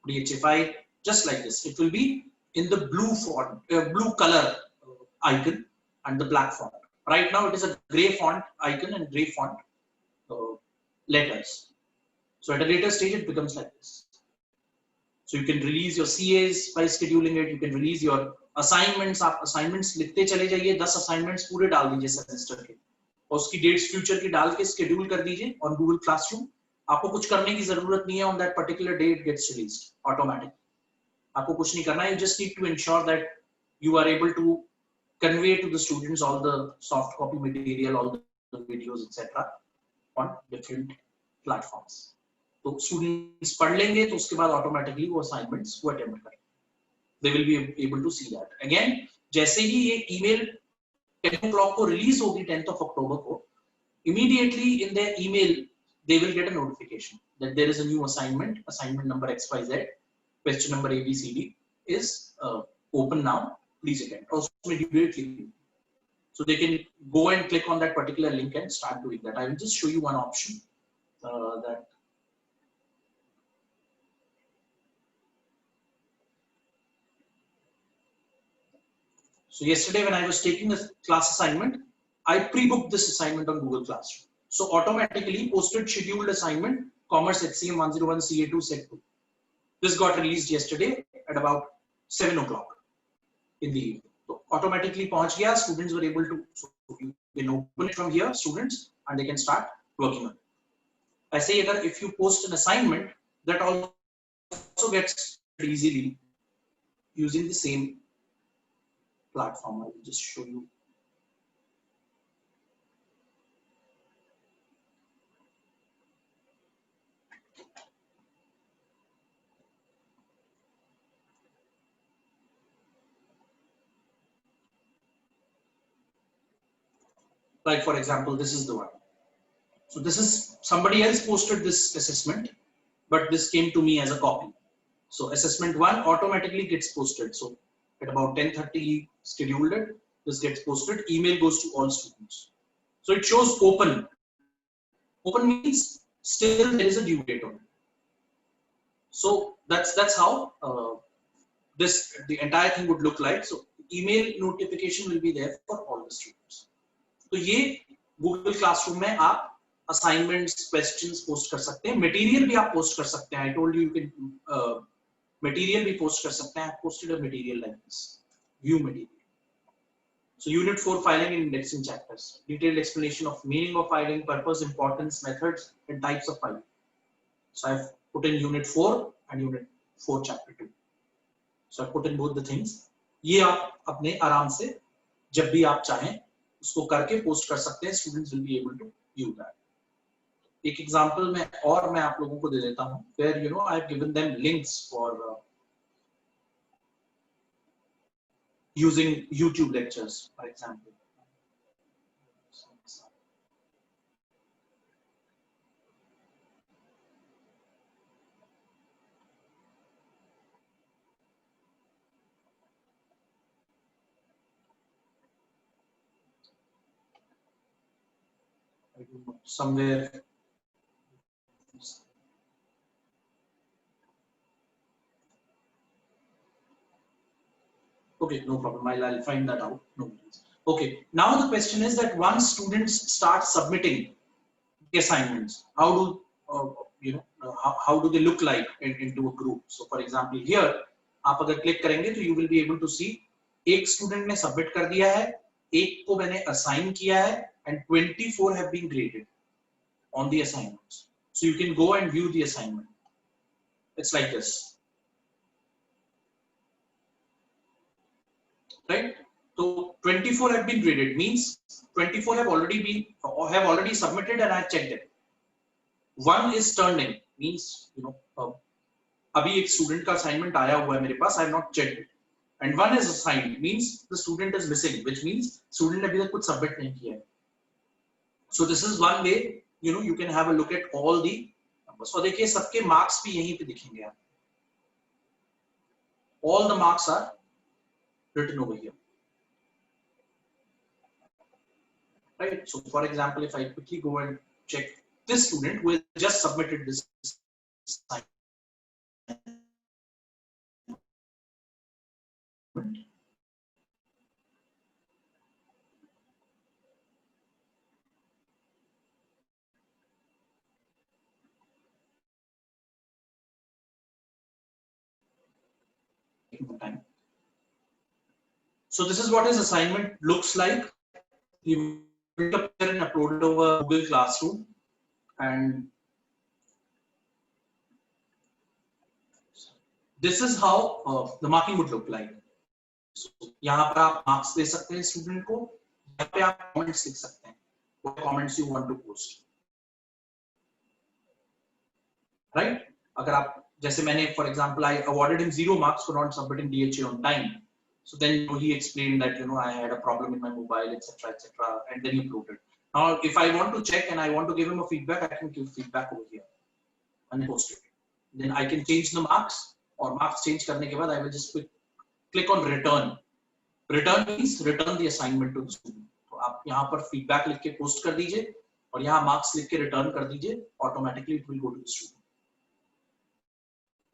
DHA5, just like this. It will be in the blue font, blue color icon and the black font. Right now it is a gray font icon and gray font letters. So at a later stage it becomes like this. So you can release your CAs by scheduling it. You can release your assignments. आप assignments लिखते चले जाइए, 10 assignments पूरे डाल दीजिए semester के, और उसकी dates future की डाल के schedule कर दीजिए on Google Classroom. आपको कुछ करने की जरूरत नहीं है. On that particular day it gets released automatically. आपको कुछ नहीं करना है. You just need to ensure that you are able to convey to the students all the soft copy material, all the videos, etc. on different platforms. तो students पढ़ लेंगे तो उसके बाद automatically वो assignments वो attempt करेंगे. They will be able to see that. Again, जैसे ही ये email 10 o'clock को release होगी 10th of October को, immediately in their email they will get a notification that there is a new assignment, assignment number XYZ, question number ABCD is open now, please attend. Also, immediately. So they can go and click on that particular link and start doing that. I will just show you one option that. So yesterday when I was taking a class assignment, I pre-booked this assignment on Google Classroom. So automatically posted scheduled assignment, Commerce HCM 101 CA2 set 2. This got released yesterday at about 7 o'clock in the evening. So automatically पहुंच गया, students were able to, so you can open it from here, students, and they can start working on it. I say that if you post an assignment, that also gets easily using the same platform. I will just show you. Like for example, this is the one. So this is somebody else posted this assessment, but this came to me as a copy. So assessment 1 automatically gets posted. So at about 10:30 scheduled it, this gets posted, email goes to all students. So it shows open. Open means still there is a due date on it. So that's how the entire thing would look like. So email notification will be there for all the students. तो ये Google Classroom में आप assignments, questions post कर सकते हैं, material भी आप post कर सकते हैं. I told you you can material भी post कर सकते हैं. I posted a material like this, view material. So Unit 4 filing and indexing chapters. Detailed explanation of meaning of filing, purpose, importance, methods, and types of filing. So I've put in Unit 4 and Unit 4 Chapter 2. So I put in both the things. ये आप अपने आराम से जब भी आप चाहें उसको करके पोस्ट कर सकते हैं. Students will be able to view that. एक एग्जांपल में और मैं आप लोगों को दे देता हूं. Where you know I have given them links for using YouTube lectures, for example. Somewhere. Okay, no problem. I'll find that out. No worries. Okay. Now the question is that once students start submitting the assignments, how do how do they look like into a group? So, for example, here, आप अगर click करेंगे तो you will be able to see एक student ने submit कर दिया है, एक को मैंने assign किया है, and 24 have been graded on the assignments. So you can go and view the assignment. It's like this. Right? So 24 have been graded, means 24 have already submitted and I checked it. One is turned in, means अभी एक student का assignment आया हुआ है मेरे पास, I have not checked it. And one is assigned, means the student is missing, which means student ने अभी तक कुछ submit नहीं किया है. So this is one way, you can have a look at all the numbers. So देखिए सबके marks भी यहीं पे दिखेंगे आप. All the marks are written over here. Right? So for example, if I quickly go and check this student who has just submitted this assignment. Time. So this is what his assignment looks like. He built up there and uploaded over Google Classroom, and this is how the marking would look like. So यहाँ पर आप marks दे सकते हैं student को, यहाँ पे आप comments लिख सकते हैं, what comments you want to post, right? अगर आप जैसे मैंने for example I awarded him 0 marks for not submitting DHA on time. So then he explained that I had a problem in my mobile, etc., and then he uploaded. Now, if I want to check and I want to give him a feedback, I can give feedback over here and post it. Then I can change the marks, or marks change करने के बाद I will just click on return. Return means return the assignment to the student. तो आप यहाँ पर feedback लिख के post कर दीजिए और यहाँ marks लिख के return कर दीजिए. Automatically it will go to the student.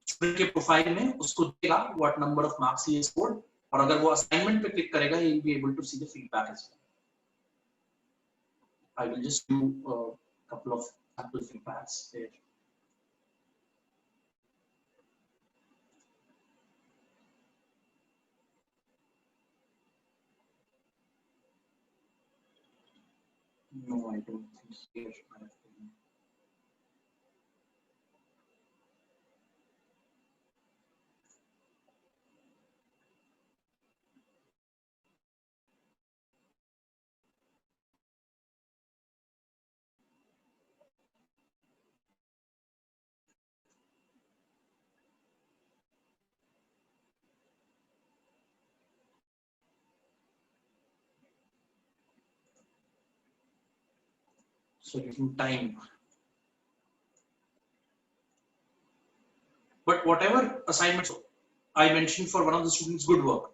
Student के profile में उसको देगा what number of marks he has scored. और अगर वो assignment पे click करेगा, he will be able to see the feedback as well. I will just do a couple of sample feedbacks there. No, I don't think here I have to. So using time. But whatever assignments I mentioned for one of the students, good work.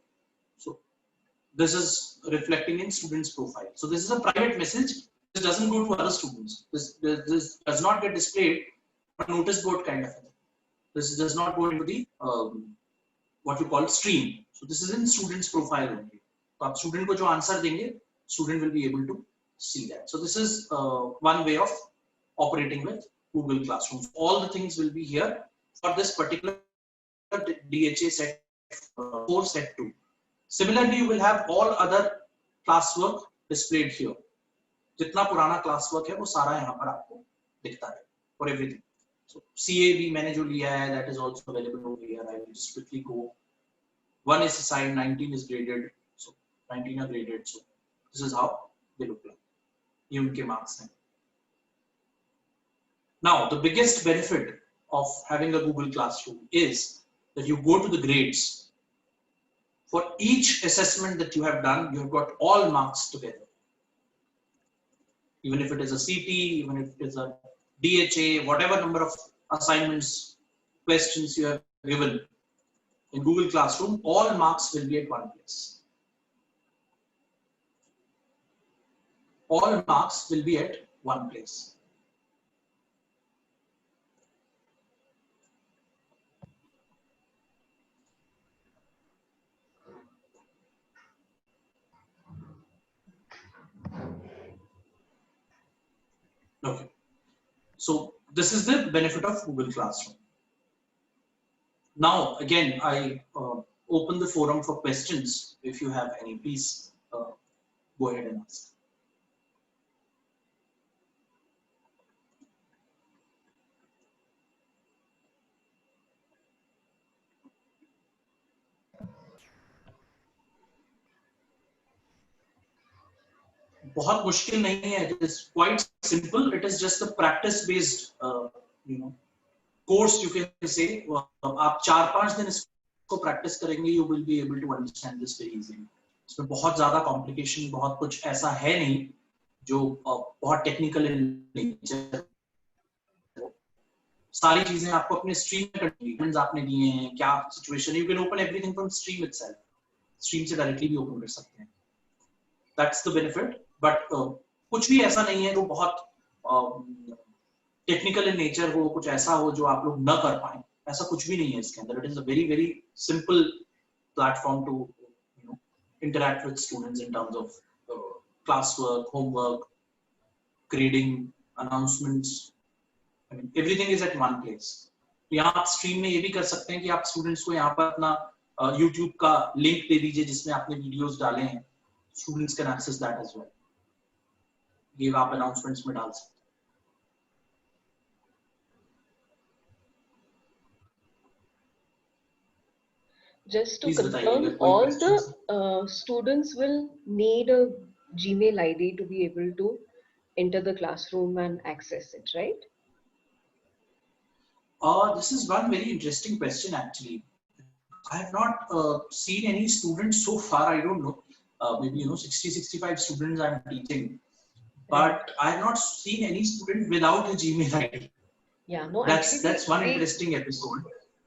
So this is reflecting in student's profile. So this is a private message. This doesn't go to other students. This does not get displayed on a notice board kind of thing. This does not go into the what you call stream. So this is in student's profile only. So आप student को जो answer देंगे, student will be able to see that. So this is one way of operating with Google Classroom. All the things will be here for this particular DHA set 4 set 2. Similarly, you will have all other class work displayed here. जितना पुराना class work है वो सारा यहाँ पर आपको दिखता है for everything. So CAB मैंने जो लिया है that is also available over here. I will just quickly go. 1 is assigned, 19 is graded. So 19 are graded. So this is how they look like. ये उनके marks हैं. Now the biggest benefit of having a Google Classroom is that you go to the grades. For each assessment that you have done, you've got all marks together. Even if it is a CT, even if it is a DHA, whatever number of assignments, questions you have given in Google Classroom, all marks will be at one place. All marks will be at one place. Okay. So this is the benefit of Google Classroom. Now, again, I open the forum for questions. If you have any, please go ahead and ask. बहुत मुश्किल नहीं है. It is quite simple. It is just a practice-based, course you can say. आप 4-5 दिन इसको practice करेंगे, you will be able to understand this very easily. इसमें बहुत ज़्यादा complication, बहुत कुछ ऐसा है नहीं जो बहुत technical in nature. सारी चीजें आपको अपने stream में करनी है. आपने दिए हैं क्या situation? You can open everything from stream itself. Stream से directly भी open कर सकते हैं. That's the benefit. But कुछ भी ऐसा नहीं है जो बहुत टेक्निकल इन नेचर हो, कुछ ऐसा हो जो आप लोग न कर पाए. ऐसा कुछ भी नहीं है इसके अंदर. It is a very very simple platform to interact with students in terms of classwork, homework, grading, announcements. I mean, everything is at one place. यहाँ आप स्ट्रीम में ये भी कर सकते हैं कि आप स्टूडेंट्स को यहाँ पर अपना YouTube का लिंक दे दीजिए जिसमें आपने वीडियोस डाले हैं. Students can access that as well. ये आप अनाउंसमेंट्स में डाल सकते हैं. Just to Please confirm, बताइए, कोई all questions? the students will need a Gmail ID to be able to enter the classroom and access it, right? This is one very interesting question actually. I have not seen any students so far. I don't know. Maybe 60-65 students I'm teaching, but I have not seen any student without a Gmail ID. Yeah, no, That's actually, one interesting episode.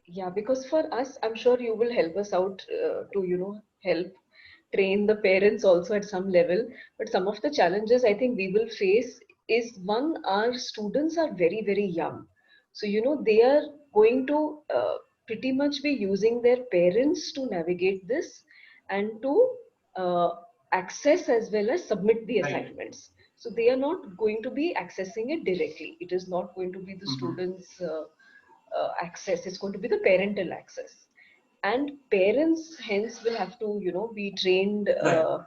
yeah, because for us, I'm sure you will help us out to help train the parents also at some level. But some of the challenges I think we will face is, one, our students are very very young, so they are going to pretty much be using their parents to navigate this and to access as well as submit the Right. assignments. So they are not going to be accessing it directly. It is not going to be the students access. It's going to be the parental access, and parents hence will have to be trained Right.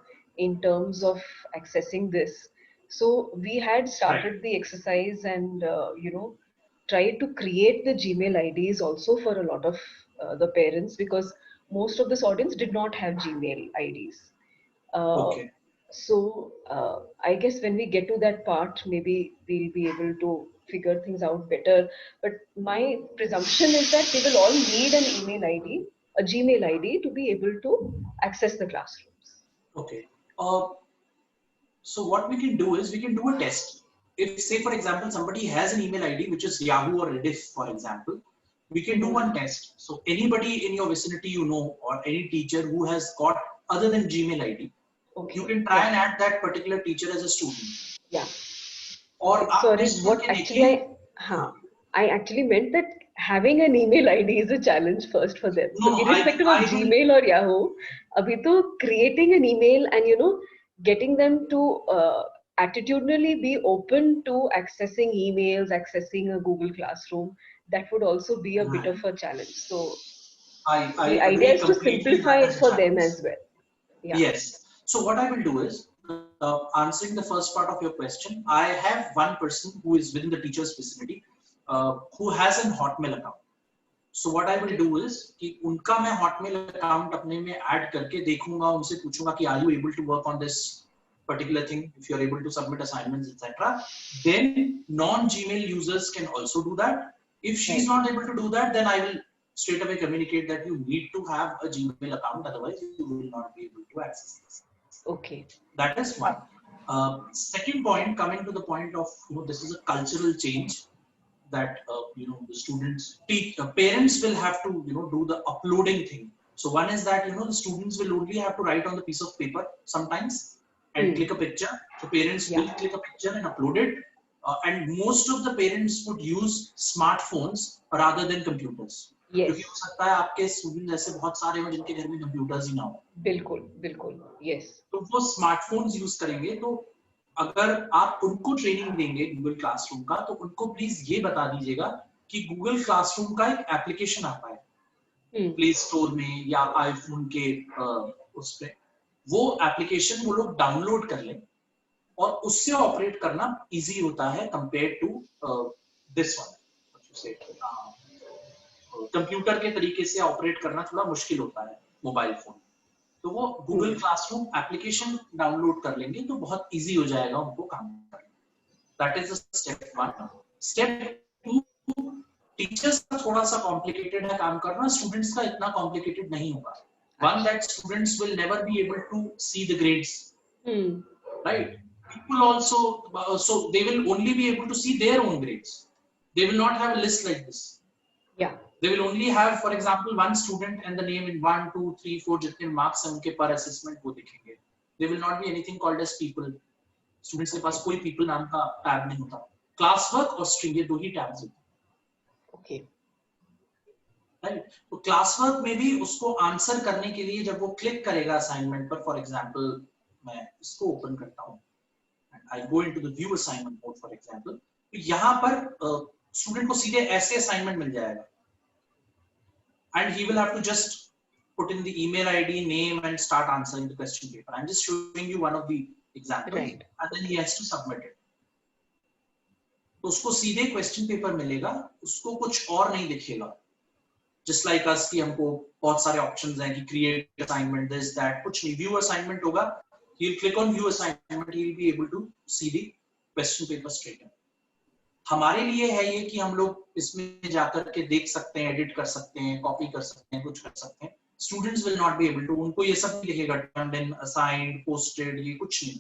in terms of accessing this. So we had started the exercise and tried to create the Gmail IDs also for a lot of the parents, because most of this audience did not have Gmail IDs. Okay. So I guess when we get to that part, maybe we'll be able to figure things out better. But my presumption is that they will all need an email ID, a Gmail ID, to be able to access the classrooms. Okay. So what we can do is we can do a test. If, say, for example, somebody has an email ID which is Yahoo or Rediff, for example, we can do one test. So anybody in your vicinity or any teacher who has got other than Gmail ID, Okay. you can try and add that particular teacher as a student. Yeah. Or Sorry, what actually I actually meant that having an email ID is a challenge first for them. No, So irrespective I of don't- Gmail or Yahoo, abhi to creating an email and getting them to attitudinally be open to accessing emails, accessing a Google Classroom, that would also be a bit of a challenge. So I the agree idea is to completely simplify that it as a for them challenge. as well. Yeah. Yes. So what I will do is, answering the first part of your question, I have one person who is within the teacher's vicinity who has an Hotmail account. So what I will do is कि उनका मैं Hotmail account अपने में add करके देखूंगा, उनसे पूछूंगा कि are you able to work on this particular thing, if you are able to submit assignments, etc. Then non-Gmail users can also do that. If she's not able to do that, then I will straight away communicate that you need to have a Gmail account, otherwise you will not be able to access this. Okay. That is one. Second point, coming to the point of, this is a cultural change that the students, parents will have to do the uploading thing. So one is that the students will only have to write on the piece of paper sometimes and click a picture. So parents will click a picture and upload it, and most of the parents would use smartphones rather than computers. क्योंकि हो सकता है आपके student ऐसे बहुत सारे हो जिनके घर में कंप्यूटर्स ही ना हो. बिल्कुल बिल्कुल. Yes. तो वो स्मार्टफोन्स यूज करेंगे. तो अगर आप उनको ट्रेनिंग देंगे गूगल क्लासरूम का, तो उनको प्लीज ये बता दीजिएगा कि गूगल क्लासरूम का एक एप्लीकेशन आता है प्ले स्टोर में या आईफोन के उस पे, वो एप्लीकेशन वो लोग डाउनलोड कर लें और उससे ऑपरेट करना इजी होता है compare to this one. Computer के तरीके से ऑपरेट करना थोड़ा मुश्किल होता है मोबाइल फोन. तो वो गूगल क्लासरूम एप्लीकेशन डाउनलोड कर लेंगे तो बहुत इजी हो जाएगा उनको काम करना. That is step 1. Step 2, teachers का थोड़ा सा कॉम्प्लिकेटेड है काम करना, स्टूडेंट्स का इतना कॉम्प्लिकेटेड नहीं होगा. One that students will never be able to see the grades, right. People also, so they will only be able to see their own grades. They will not have a list like this. Yeah. They will only have, for example, one student and the name in 1, 2, 3, 4 जितने marks हैं उनके per assessment वो दिखेंगे. There will not be anything called as people. Students के पास कोई people नाम का tab नहीं होता. Classwork और string ये दो ही tabs होते हैं. Okay. Right? तो classwork में भी उसको answer करने के लिए जब वो click करेगा assignment पर, for example, मैं इसको open करता हूँ. I go into the view assignment mode, for example. तो यहाँ पर student को सीधे ऐसे assignment मिल जाएगा. And he will have to just put in the email ID, name, and start answering the question paper. I'm just showing you one of the examples, Right. and then he has to submit it. तो उसको सीधे question paper मिलेगा, उसको कुछ और नहीं दिखेगा. Just like us कि हमको बहुत सारे options हैं कि create assignment, this, that, कुछ नहीं. View assignment होगा. He'll click on view assignment. He'll be able to see the question paper straight in. हमारे लिए है ये कि हम लोग इसमें जाकर के देख सकते हैं, एडिट कर सकते हैं, कॉपी कर सकते हैं, कुछ कर सकते हैं. Students will not be able to. उनको ये सब नहीं दिखेगा, turned in, assigned, posted, ये कुछ नहीं.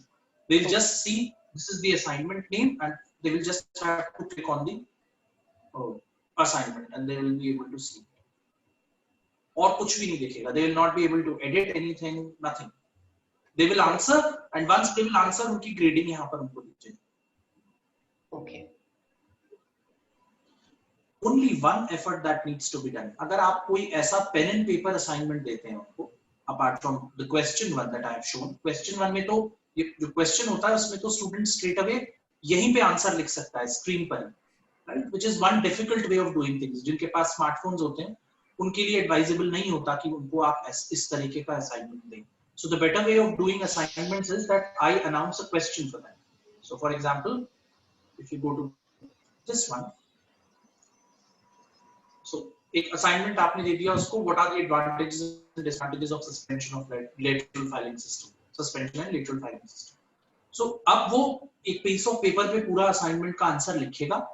They'll just see this is the assignment name and they will just have to click on the assignment and they will be able to see. और कुछ भी नहीं दिखेगा. They will not be able to edit anything, nothing. They will answer, and once they will answer, उनकी grading यहाँ पर उनको दी जाएगी. Okay. Only one effort that needs to be done. अगर आप कोई ऐसा pen and paper assignment देते हैं उनको, apart from the question one that I have shown, question one में तो ये जो question होता है उसमें तो student straight away यहीं पे answer लिख सकता है screen पर, right? Which is one difficult way of doing things. जिनके पास smartphones होते हैं, उनके लिए advisable नहीं होता कि उनको आप इस तरीके का assignment दें. So the better way of doing assignments is that I announce a question for them. So for example, if you go to this one, so एक assignment आपने दे दिया उसको, what are the advantages and disadvantages of suspension of lateral filing system, suspension and lateral filing system. So अब वो एक piece of paper पे पूरा assignment का आंसर लिखेगा,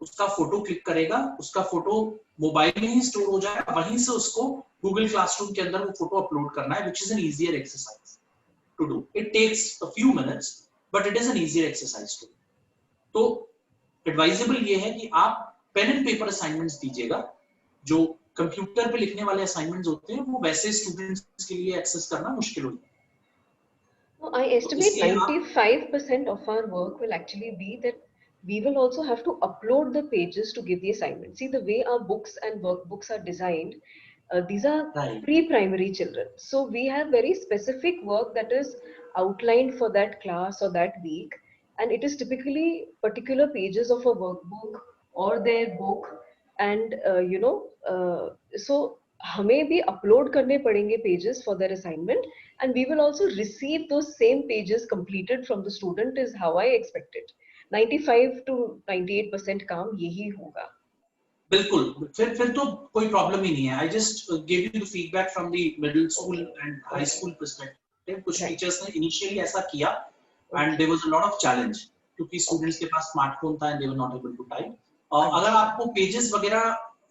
उसका फोटो क्लिक करेगा, उसका फोटो मोबाइल में ही स्टोर हो जाएगा, वहीं से उसको गूगल क्लासरूम के अंदर वो फोटो अपलोड करना है, which is an easier exercise to do. It takes a few minutes, but it is an easier exercise to do. तो advisable ये है कि आप पेन एंड पेपर असाइनमेंट्स दीजिएगा. जो कंप्यूटर पे लिखने वाले असाइनमेंट्स होते हैं वो वैसे स्टूडेंट्स के लिए एक्सेस करना मुश्किल होता है. I estimate 95% of our work will actually be that we will also have to upload the pages to give the assignment. See, the way our books and workbooks are designed, these are Right. pre-primary children. So we have very specific work that is outlined for that class or that week. And it is typically particular pages of a workbook or their book. And, so हमें भी upload करने पड़ेंगे pages for their assignment, and we will also receive those same pages completed from the student is how I expect it. 95 to 98% काम यही होगा. बिल्कुल, फिर तो कोई प्रॉब्लम ही नहीं है. I just gave you the feedback from the middle school and high school perspective. कुछ Right. टीचर्स ने initially ऐसा किया and there was a lot of challenge क्योंकि स्टूडेंट्स के पास स्मार्टफोन था and they were not able to type. अगर आपको pages वगैरह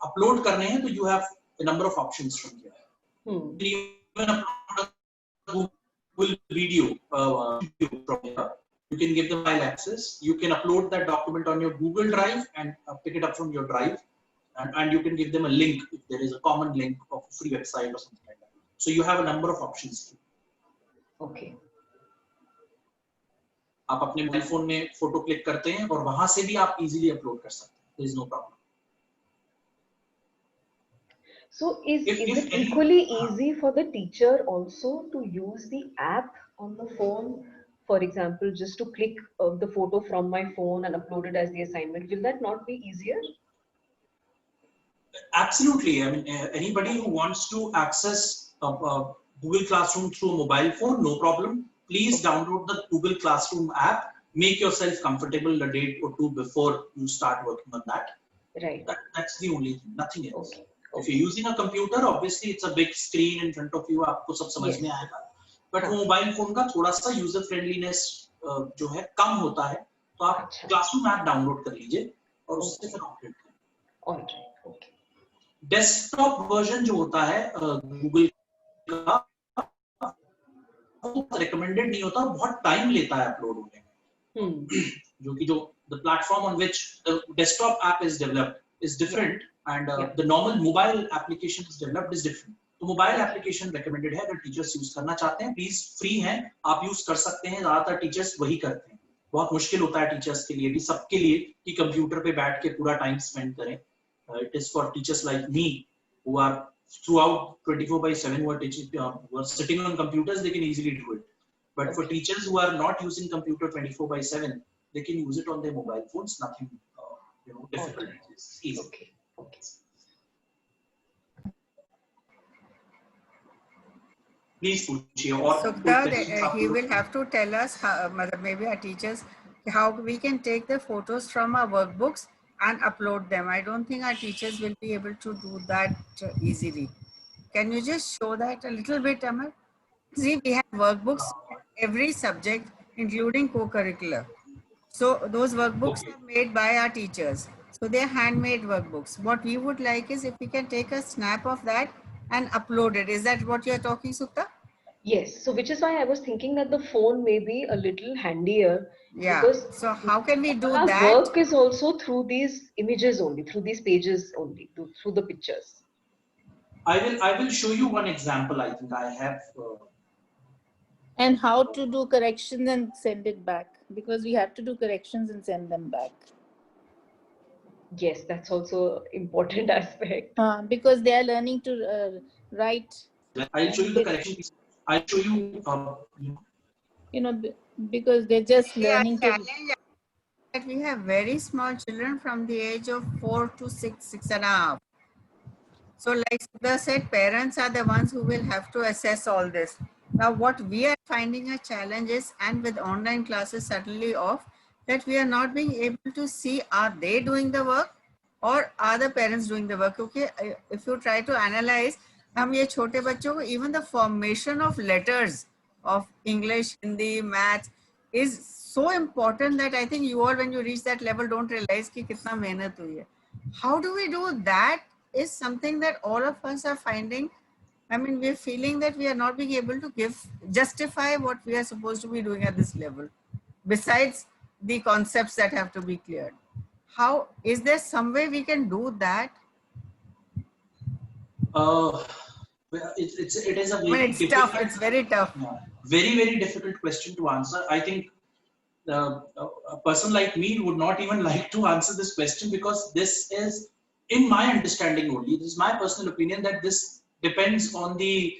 अपलोड करने हैं तो you have a number of options from here. You can even upload a Google video from here. You can give them file access. You can upload that document on your Google Drive and pick it up from your drive. And you can give them a link if there is a common link of a free website or something like that. So you have a number of options. Okay. आप अपने mobile phone में photo click करते हैं और वहां से भी आप इजीली अपलोड कर सकते हैं. There is no problem. So is If it any- equally easy for the teacher also to use the app on the phone? For example, just to click the photo from my phone and upload it as the assignment. Will that not be easier? Absolutely. I mean, anybody who wants to access Google Classroom through a mobile phone, no problem. Please download the Google Classroom app. Make yourself comfortable a day or two before you start working on that. Right. That's the only thing, nothing else. Okay. If you're using a computer, obviously it's a big screen in front of you. आपको सब समझ में आएगा. But वो mobile phone का थोड़ा सा user friendliness जो है कम होता है, तो आप क्लासरूम ऐप डाउनलोड कर लीजिए और उससे फिर ऑपरेट करें. All right. Okay. Desktop version जो होता है गूगल का, वो रिकमेंडेड नहीं होता, बहुत टाइम लेता है अपलोड होने में. जो कि जो the platform on which the desktop app is developed is different and the normal mobile application is developed is different. तो मोबाइल एप्लीकेशन रिकमेंडेड है. अगर टीचर्स यूज करना चाहते हैं प्लीज फ्री है, आप यूज कर सकते हैं. ज्यादातर टीचर्स वही करते हैं. बहुत मुश्किल होता है टीचर्स के लिए भी, सबके लिए, कि कंप्यूटर पे बैठ के पूरा टाइम स्पेंड करें. It is for teachers like me who are throughout 24/7 who are teaching, who are sitting on computers, they can easily do it. But for teachers who are not using computer 24/7, they can use it on their mobile phones. Nothing, difficult. It's easy. Okay. Okay. Please पूछिए और So he will have to tell us how, maybe our teachers, how we can take the photos from our workbooks and upload them. I don't think our teachers will be able to do that easily. Can you just show that a little bit, Amar? See, we have workbooks for every subject, including co-curricular. So those workbooks are made by our teachers. So they are handmade workbooks. What we would like is if we can take a snap of that and upload it. Is that what you are talking, Sukta? Yes. So which is why I was thinking that the phone may be a little handier. Yeah. Because So how can we do our that? work is also through these images only, through these pages only, through the pictures. I will show you one example. I think I have. And how to do corrections and send it back, because we have to do corrections and send them back. Yes, that's also important aspect. Because they are learning to write. I'll show you the correction. I'll show you. Because they're just learning to. That we have very small children from the age of 4 to 6.5. So like Sudha said, parents are the ones who will have to assess all this. Now what we are finding a challenge is, and with online classes suddenly off, that we are not being able to see, are they doing the work or are the parents doing the work? Okay, if you try to analyze, हम ये छोटे बच्चों को, even the formation of letters of English, Hindi, maths is so important that I think you all, when you reach that level, don't realize कि कितना मेहनत हुई है. How do we do that is something that all of us are finding. I mean, we're feeling that we are not being able to justify what we are supposed to be doing at this level, besides the concepts that have to be cleared. How, is there some way we can do that? It is a very it's tough. It's very tough. Very, very difficult question to answer. I think a person like me would not even like to answer this question, because this is, in my understanding only, this is my personal opinion, that this depends on the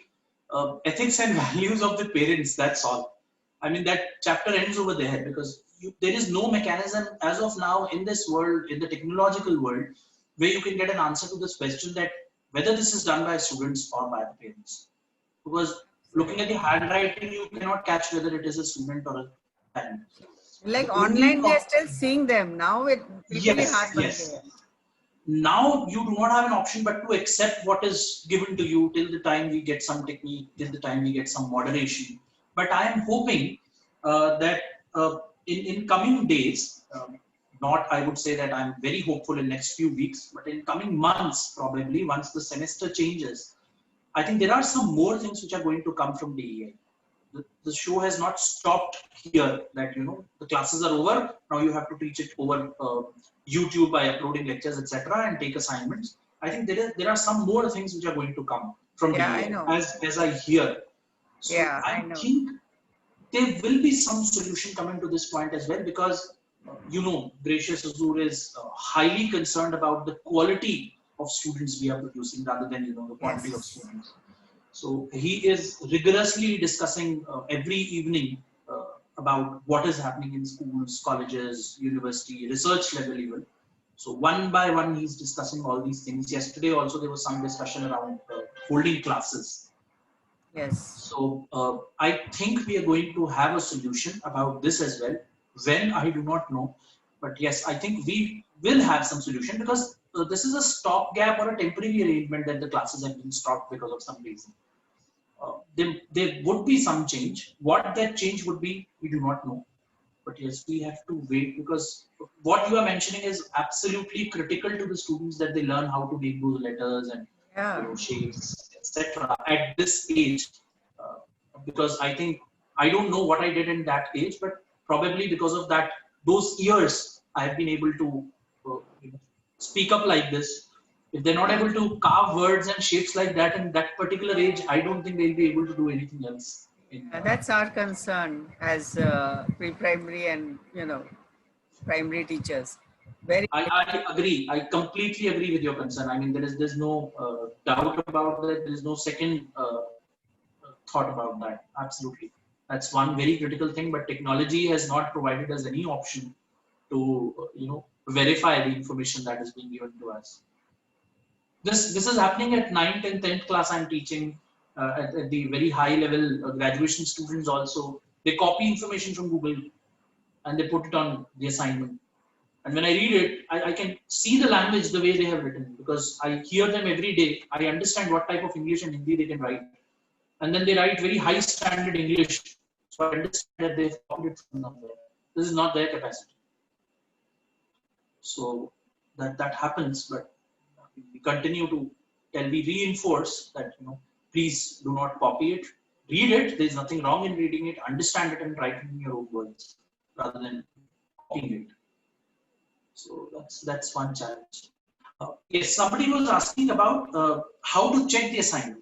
ethics and values of the parents. That's all. I mean, that chapter ends over there, because there is no mechanism as of now in this world, in the technological world, where you can get an answer to this question that whether this is done by students or by the parents. Because looking at the handwriting, you cannot catch whether it is a student or a parent. Like The only online, we are pro- still seeing them. Now it really Yes, hard. yes. Now you do not have an option but to accept what is given to you till the time we get some technique, till the time we get some moderation. But I am hoping that in coming days, not I would say that I'm very hopeful in next few weeks, but in coming months probably once the semester changes, I think there are some more things which are going to come from DEI. The show has not stopped here, that the classes are over, now you have to teach it over YouTube by uploading lectures, etc., and take assignments. I think there are some more things which are going to come from Yeah, I DEI know. as I hear. So Yeah, I I know. think there will be some solution coming to this point as well, because Gracious Azur is highly concerned about the quality of students we are producing rather than the quantity of Yes. students. So he is rigorously discussing every evening about what is happening in schools, colleges, university, research level even. So one by one, he's discussing all these things. Yesterday also there was some discussion around holding classes. Yes. So I think we are going to have a solution about this as well. When, I do not know, but yes, I think we will have some solution, because this is a stopgap or a temporary arrangement that the classes have been stopped because of some reason. There would be some change. What that change would be, we do not know. But yes, we have to wait, because what you are mentioning is absolutely critical to the students, that they learn how to make those letters and Yeah. shapes, etc. at this age. Because I think, I don't know what I did in that age, but probably because of that, those years, I have been able to speak up like this. If they're not able to carve words and shapes like that in that particular age, I don't think they'll be able to do anything else. That's our concern as pre-primary and primary teachers. Very. I agree. I completely agree with your concern. I mean, there's no doubt about that. There's no second thought about that. Absolutely, that's one very critical thing. But technology has not provided us any option to verify the information that is being given to us. This is happening at 9th and 10th class. I'm teaching at the very high level graduation students also. They copy information from Google and they put it on the assignment. And when I read it, I can see the language the way they have written, because I hear them every day. I understand what type of English and Hindi they can write. And then they write very high standard English. So I understand that they've copied it from somewhere. This is not their capacity. So that happens, but we continue to we reinforce that, please do not copy it. Read it. There's nothing wrong in reading it. Understand it and write it in your own words rather than copying it. So that's one challenge. Yes, somebody was asking about how to check the assignment.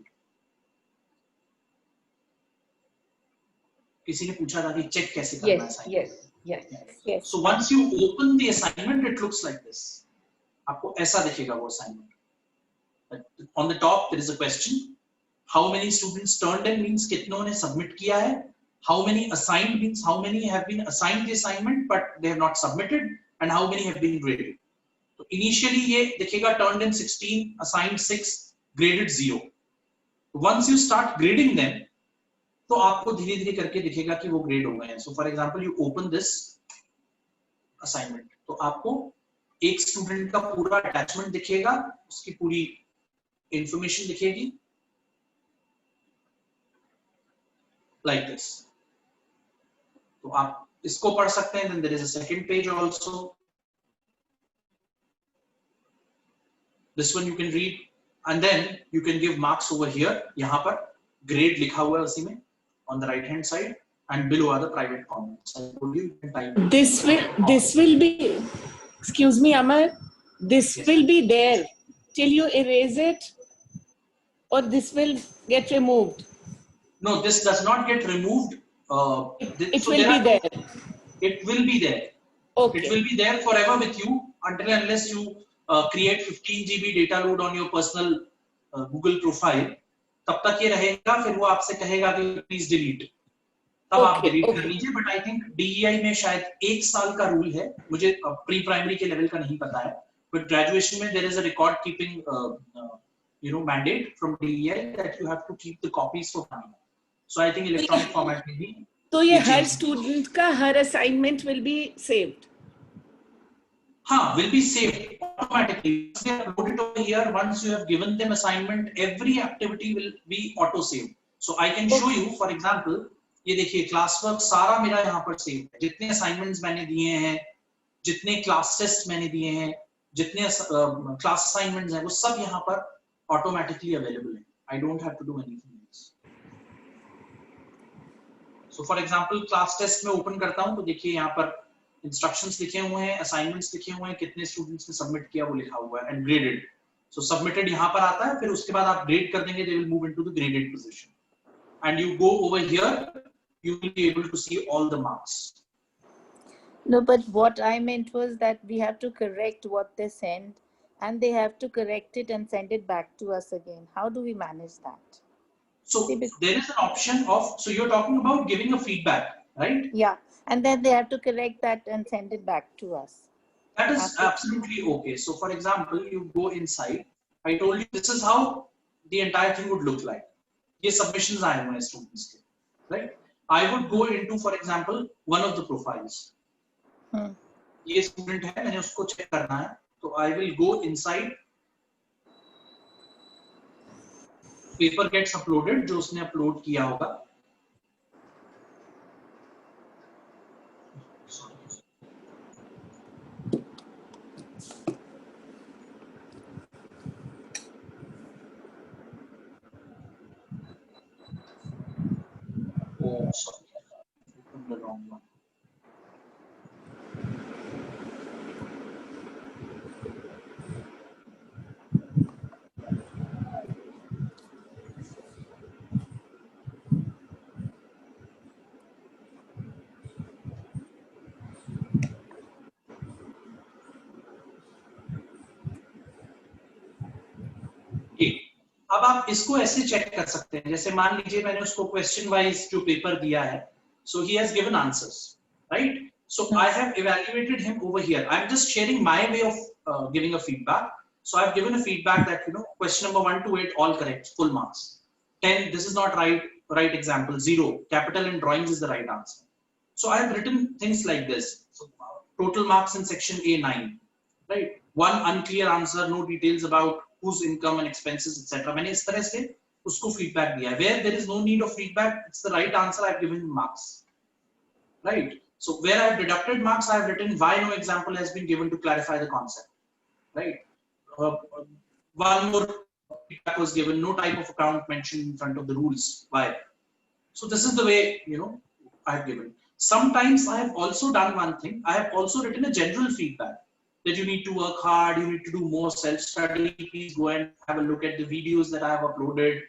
किसी ने पूछा था कि check कैसे करना है assignment. Yes. So once you open the assignment, it looks like this. आपको ऐसा दिखेगा वो assignment. On the top there is a question. How many students turned in means कितनों ने submit किया है. How many assigned means how many have been assigned the assignment but they have not submitted, and how many have been graded. So initially ये दिखेगा turned in 16, assigned 6, graded 0. Once you start grading them, तो आपको धीरे धीरे करके दिखेगा कि वो ग्रेड हो गए हैं. So for example, you open this assignment, तो आपको एक स्टूडेंट का पूरा अटैचमेंट दिखेगा, उसकी पूरी इंफॉर्मेशन दिखेगी like this. तो आप इसको पढ़ सकते हैं. Then there is a second page also. This one you can read, and then you can give marks over here. यहाँ पर grade लिखा हुआ है उसी में on the right hand side, and below are the private comments. I told you can type. This will be, excuse me, Amar, this Yes. will be there till you erase it, or this will get removed. No, this does not get removed. It So will be there. It will be there. Okay. It will be there forever with you until and unless you create 15 GB data load on your personal Google profile. तब तक ये रहेगा, फिर वो आपसे कहेगा कि please delete. तब आप डिलीट कर लीजिए. बट आई थिंक DEI में शायद 1 साल का रूल है. मुझे प्री प्राइमरी के लेवल का नहीं पता है, बट ग्रेजुएशन में there is a record keeping mandate from DEI that you have to keep the copies for money. So I think electronic format will be. तो ये हर student का हर assignment will be saved. Will be saved automatically. Once they upload it over here, once you have given them assignment, every activity will be auto saved. So I can show you, for example, ये देखिए class work सारा मेरा यहाँ पर save है, जितने assignments मैंने दिए हैं, जितने क्लास टेस्ट मैंने दिए हैं, जितने क्लास असाइनमेंट्स हैं, वो सब यहाँ पर ऑटोमेटिकली अवेलेबल है. I don't have to do anything else. So for example, class test में ओपन करता हूँ तो देखिए यहाँ पर इंस्ट्रक्शंस लिखे हुए हैं, असाइनमेंट्स लिखे हुए हैं, कितने स्टूडेंट्स ने सबमिट किया वो लिखा हुआ है, एंड ग्रेडेड. सो सबमिटेड यहाँ पर आता है, फिर उसके बाद आप ग्रेड कर देंगे, they will move into the graded position. And you go over here, you will be able to see all the marks. No, but what I meant was that we have to correct what they send and they have to correct it and send it back to us again. How do we manage that? So there is an option of, so you're talking about giving a feedback, right? Yeah, and then they have to correct that and send it back to us. That is absolutely okay. So for example, you go inside, I told you this is how the entire thing would look like. ये submissions आए हुए हैं students के, right? I would go into, for example, one of the profiles. ये student है, मैंने उसको check करना है, तो I will go inside. Paper gets uploaded, जो उसने upload किया होगा. Oh, sorry, I opened the wrong one. अब आप इसको ऐसे चेक कर सकते हैं, जैसे मान लीजिए मैंने उसको क्वेश्चन वाइज जो पेपर दिया है, so he has given answers, right? So I have evaluated him over here. I'm just sharing my way of giving a feedback. So I've given a feedback that, question number 1 to 8 all correct, full marks. 10, this is not right example, 0, capital in drawings is the right answer. So I have written things like this. So total marks in section A 9, right? 1 unclear answer, no details about whose income and expenses, etc. मैंने इस तरह से उसको feedback दिया. Where there is no need of feedback, it's the right answer. I've given marks, right? So where I've deducted marks, I've written why no example has been given to clarify the concept, right? One more feedback was given, no type of account mentioned in front of the rules. Why? So this is the way I've given. Sometimes I have also done one thing. I have also written a general feedback. That you need to work hard, you need to do more self-study, please go and have a look at the videos that I have uploaded.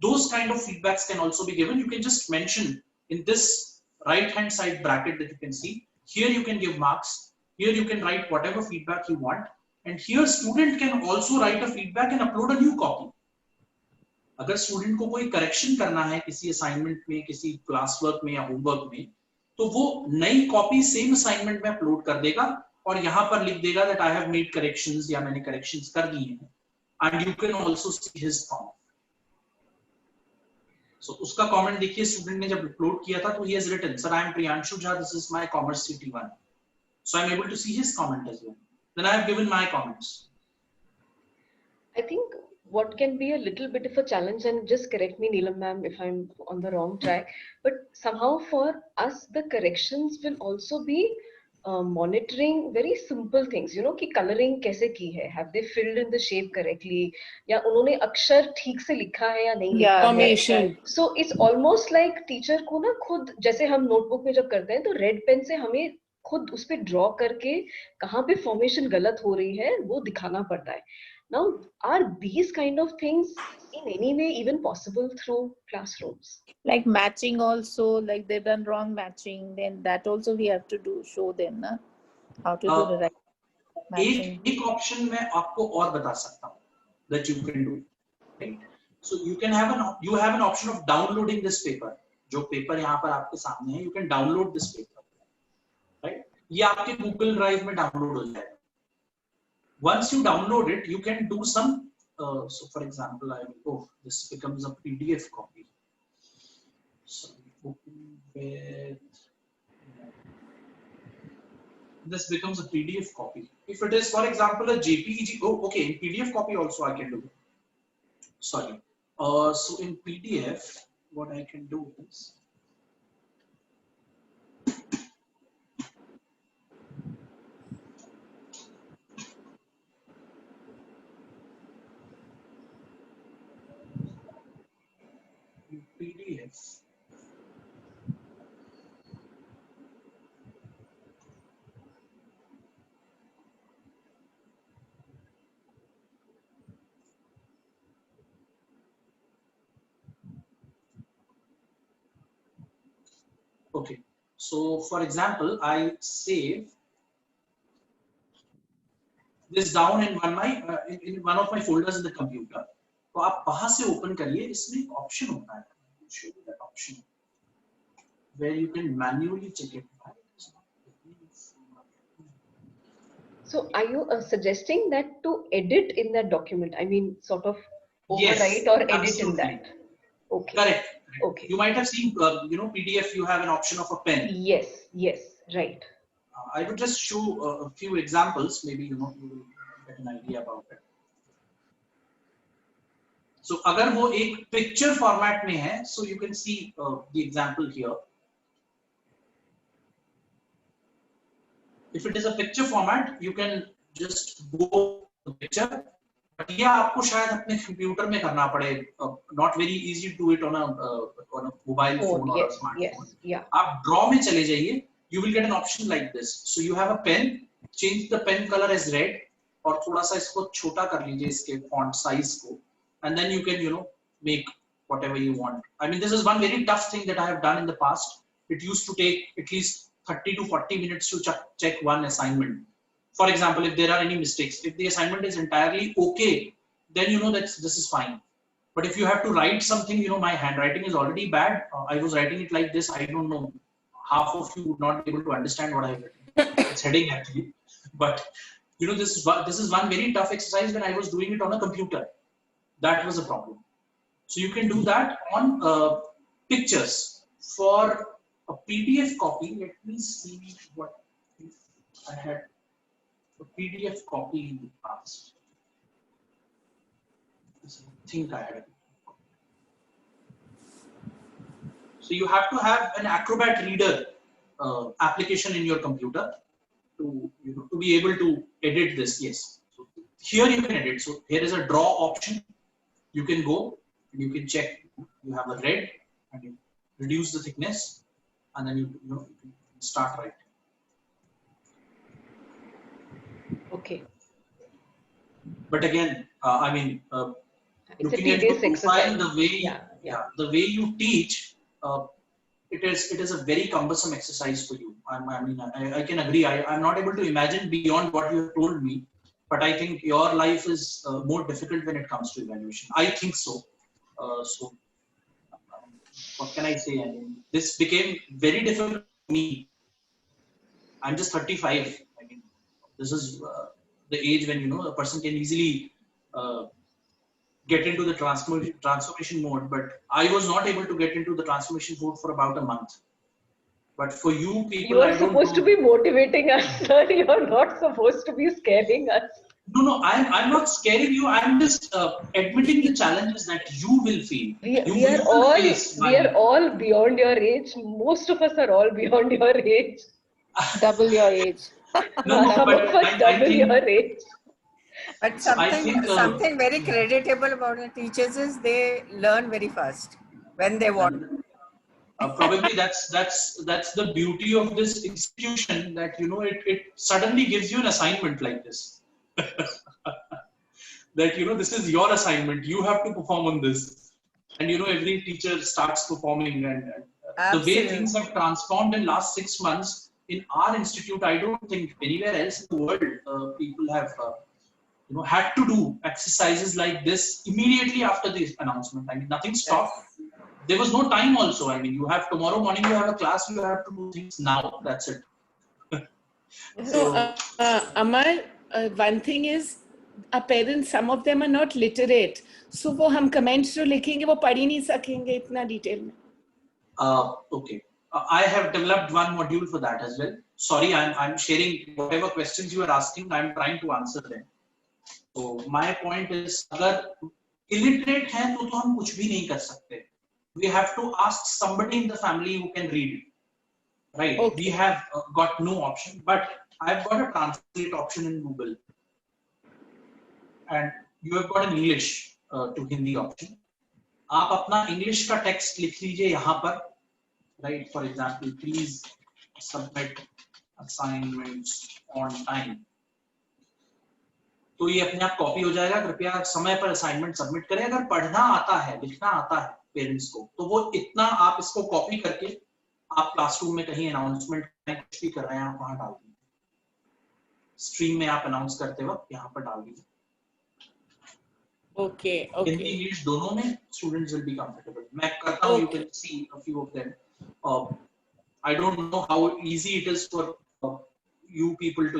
Those kind of feedbacks can also be given. You can just mention in this right-hand side bracket that you can see. Here you can give marks. Here you can write whatever feedback you want. And here student can also write a feedback and upload a new copy. अगर student को कोई correction करना है किसी assignment में, किसी class work में या homework में, तो वो नई copy same assignment में upload कर देगा और यहाँ पर लिख देगा that I have made corrections या मैंने corrections कर दी हैं, and you can also see his comment. So उसका comment देखिए, student ने जब upload किया था तो he has written, sir, I am Priyanshu Jha, this is my Commerce CT1. So I am able to see his comment as well. Then I have given my comments. I think what can be a little bit of a challenge, and just correct me, Neelam ma'am, if I'm on the wrong track, but somehow for us the corrections will also be monitoring very simple things, कि coloring कैसे की है, have they filled in the shape correctly, या उन्होंने अक्षर ठीक से लिखा है या नहीं लिखा है. Formation. So it's almost like teacher को ना खुद, जैसे हम notebook में जब करते हैं तो red pen से हमें खुद उस पे draw करके कहाँ पे formation गलत हो रही है वो दिखाना पड़ता है. Now, are these kind of things in any way even possible through classrooms? Like matching also, like they've done wrong matching, then that also we have to do, show them na? How to do the right matching. एक option मैं आपको और बता सकता हूँ that you can do, right? So you have an option of downloading this paper. जो paper यहाँ पर आपके सामने है, you can download this paper, right? ये आपके Google Drive में download हो जाएगा. Once you download it, you can do some so for example, this becomes a PDF copy. So open with, this becomes a PDF copy. If it is, for example, a JPEG, okay, in PDF copy also I can do it. Sorry. So in PDF, what I can do is, in PDF, okay. So for example, I save this down in in one of my folders in the computer. तो आप वहां से open करिए, इसमें एक option होता है. I'll show you that option where you can manually check it. So are you suggesting that to edit in that document? I mean, sort of overwrite or edit absolutely. in that? Okay. Correct. Okay. You might have seen, PDF, you have an option of a pen. Yes, yes, right. I would just show a few examples, maybe you will get an idea about it. So अगर वो एक picture format में है, so you can see the example here. If it is a picture format, you can just go to the picture. But ये आपको शायद अपने computer में करना पड़े. Not very easy to do it on a mobile phone or a smartphone. Yes, yeah. आप draw में चले जाइए. You will get an option like this. So you have a pen. Change the pen color as red. और थोड़ा सा इसको छोटा कर लीजिए इसके font size को. And then you can make whatever you want. I mean, this is one very tough thing that I have done in the past. It used to take at least 30 to 40 minutes to check one assignment. For example, if there are any mistakes, if the assignment is entirely okay, then that this is fine. But if you have to write something, my handwriting is already bad. I was writing it like this. I don't know. Half of you would not be able to understand what I've written. It's heading actually. But this is one very tough exercise when I was doing it on a computer. That was a problem. So you can do that on pictures. For a PDF copy, let me see what if I had a PDF copy in the past. I think I had. So you have to have an Acrobat Reader application in your computer to be able to edit this. Yes. So here you can edit. So here is a draw option. You can go and you can check. You have a red and you reduce the thickness, and then you can start writing. Okay. But again, I mean, It's looking a at your tedious profile, exercise. the way the way you teach, it is a very cumbersome exercise for you. I can agree. I'm not able to imagine beyond what you have told me, but I think your life is more difficult when it comes to evaluation. I think so. So what can I say? I mean, this became very difficult for me. I'm just 35. I mean, this is the age when a person can easily get into the transformation mode, but I was not able to get into the transformation mode for about a month. But for you people, You are supposed to be motivating us, sir. You're not supposed to be scaring us. No, I'm not scaring you. I'm just admitting the challenges that you will feel. We are all beyond your age. Most of us are all beyond your age. Double your age. No, Some but of us double your age. But think, something very creditable about the teachers is they learn very fast when they want. Probably that's the beauty of this institution, that it suddenly gives you an assignment like this. That this is your assignment. You have to perform on this, and every teacher starts performing. And the way things have transformed in last 6 months in our institute, I don't think anywhere else in the world people have had to do exercises like this immediately after the announcement. I mean, nothing stopped. There was no time also. I mean, you have tomorrow morning, you have a class, you have to do things now. That's it. So, Amar, one thing is our parents, some of them are not literate, so वो हम comments जो लिखेंगे वो पढ़ ही नहीं सकेंगे इतना detail में. Okay. I have developed one module for that as well. Sorry, I'm sharing whatever questions you are asking. I'm trying to answer them. So my point is, अगर illiterate हैं तो हम कुछ भी नहीं कर सकते. We have to ask somebody in the family who can read. Right? Okay. We have got no option, but I've got a translate option in Google, and you have got an English to Hindi option. आप अपना English का text लिख लीजिए यहाँ पर. Right, for example, please submit assignments on time. तो ये अपने आप कॉपी हो जाएगा. कृपया समय पर असाइनमेंट सबमिट करें. अगर पढ़ना आता है, लिखना आता है पेरेंट्स को, तो वो इतना आप इसको कॉपी करके आप क्लासरूम में कहीं अनाउंसमेंट कुछ भी कर रहे हैं, आप वहां डाल दीजिए. स्ट्रीम में आप अनाउंस करते वक्त यहाँ पर डाल दीजिए. Okay, Hindi okay. इंग्लिश दोनों में स्टूडेंट्स विल बी कंफर्टेबल. मैं करता हूँ. You can see a few of them. I don't know how easy it is for you people to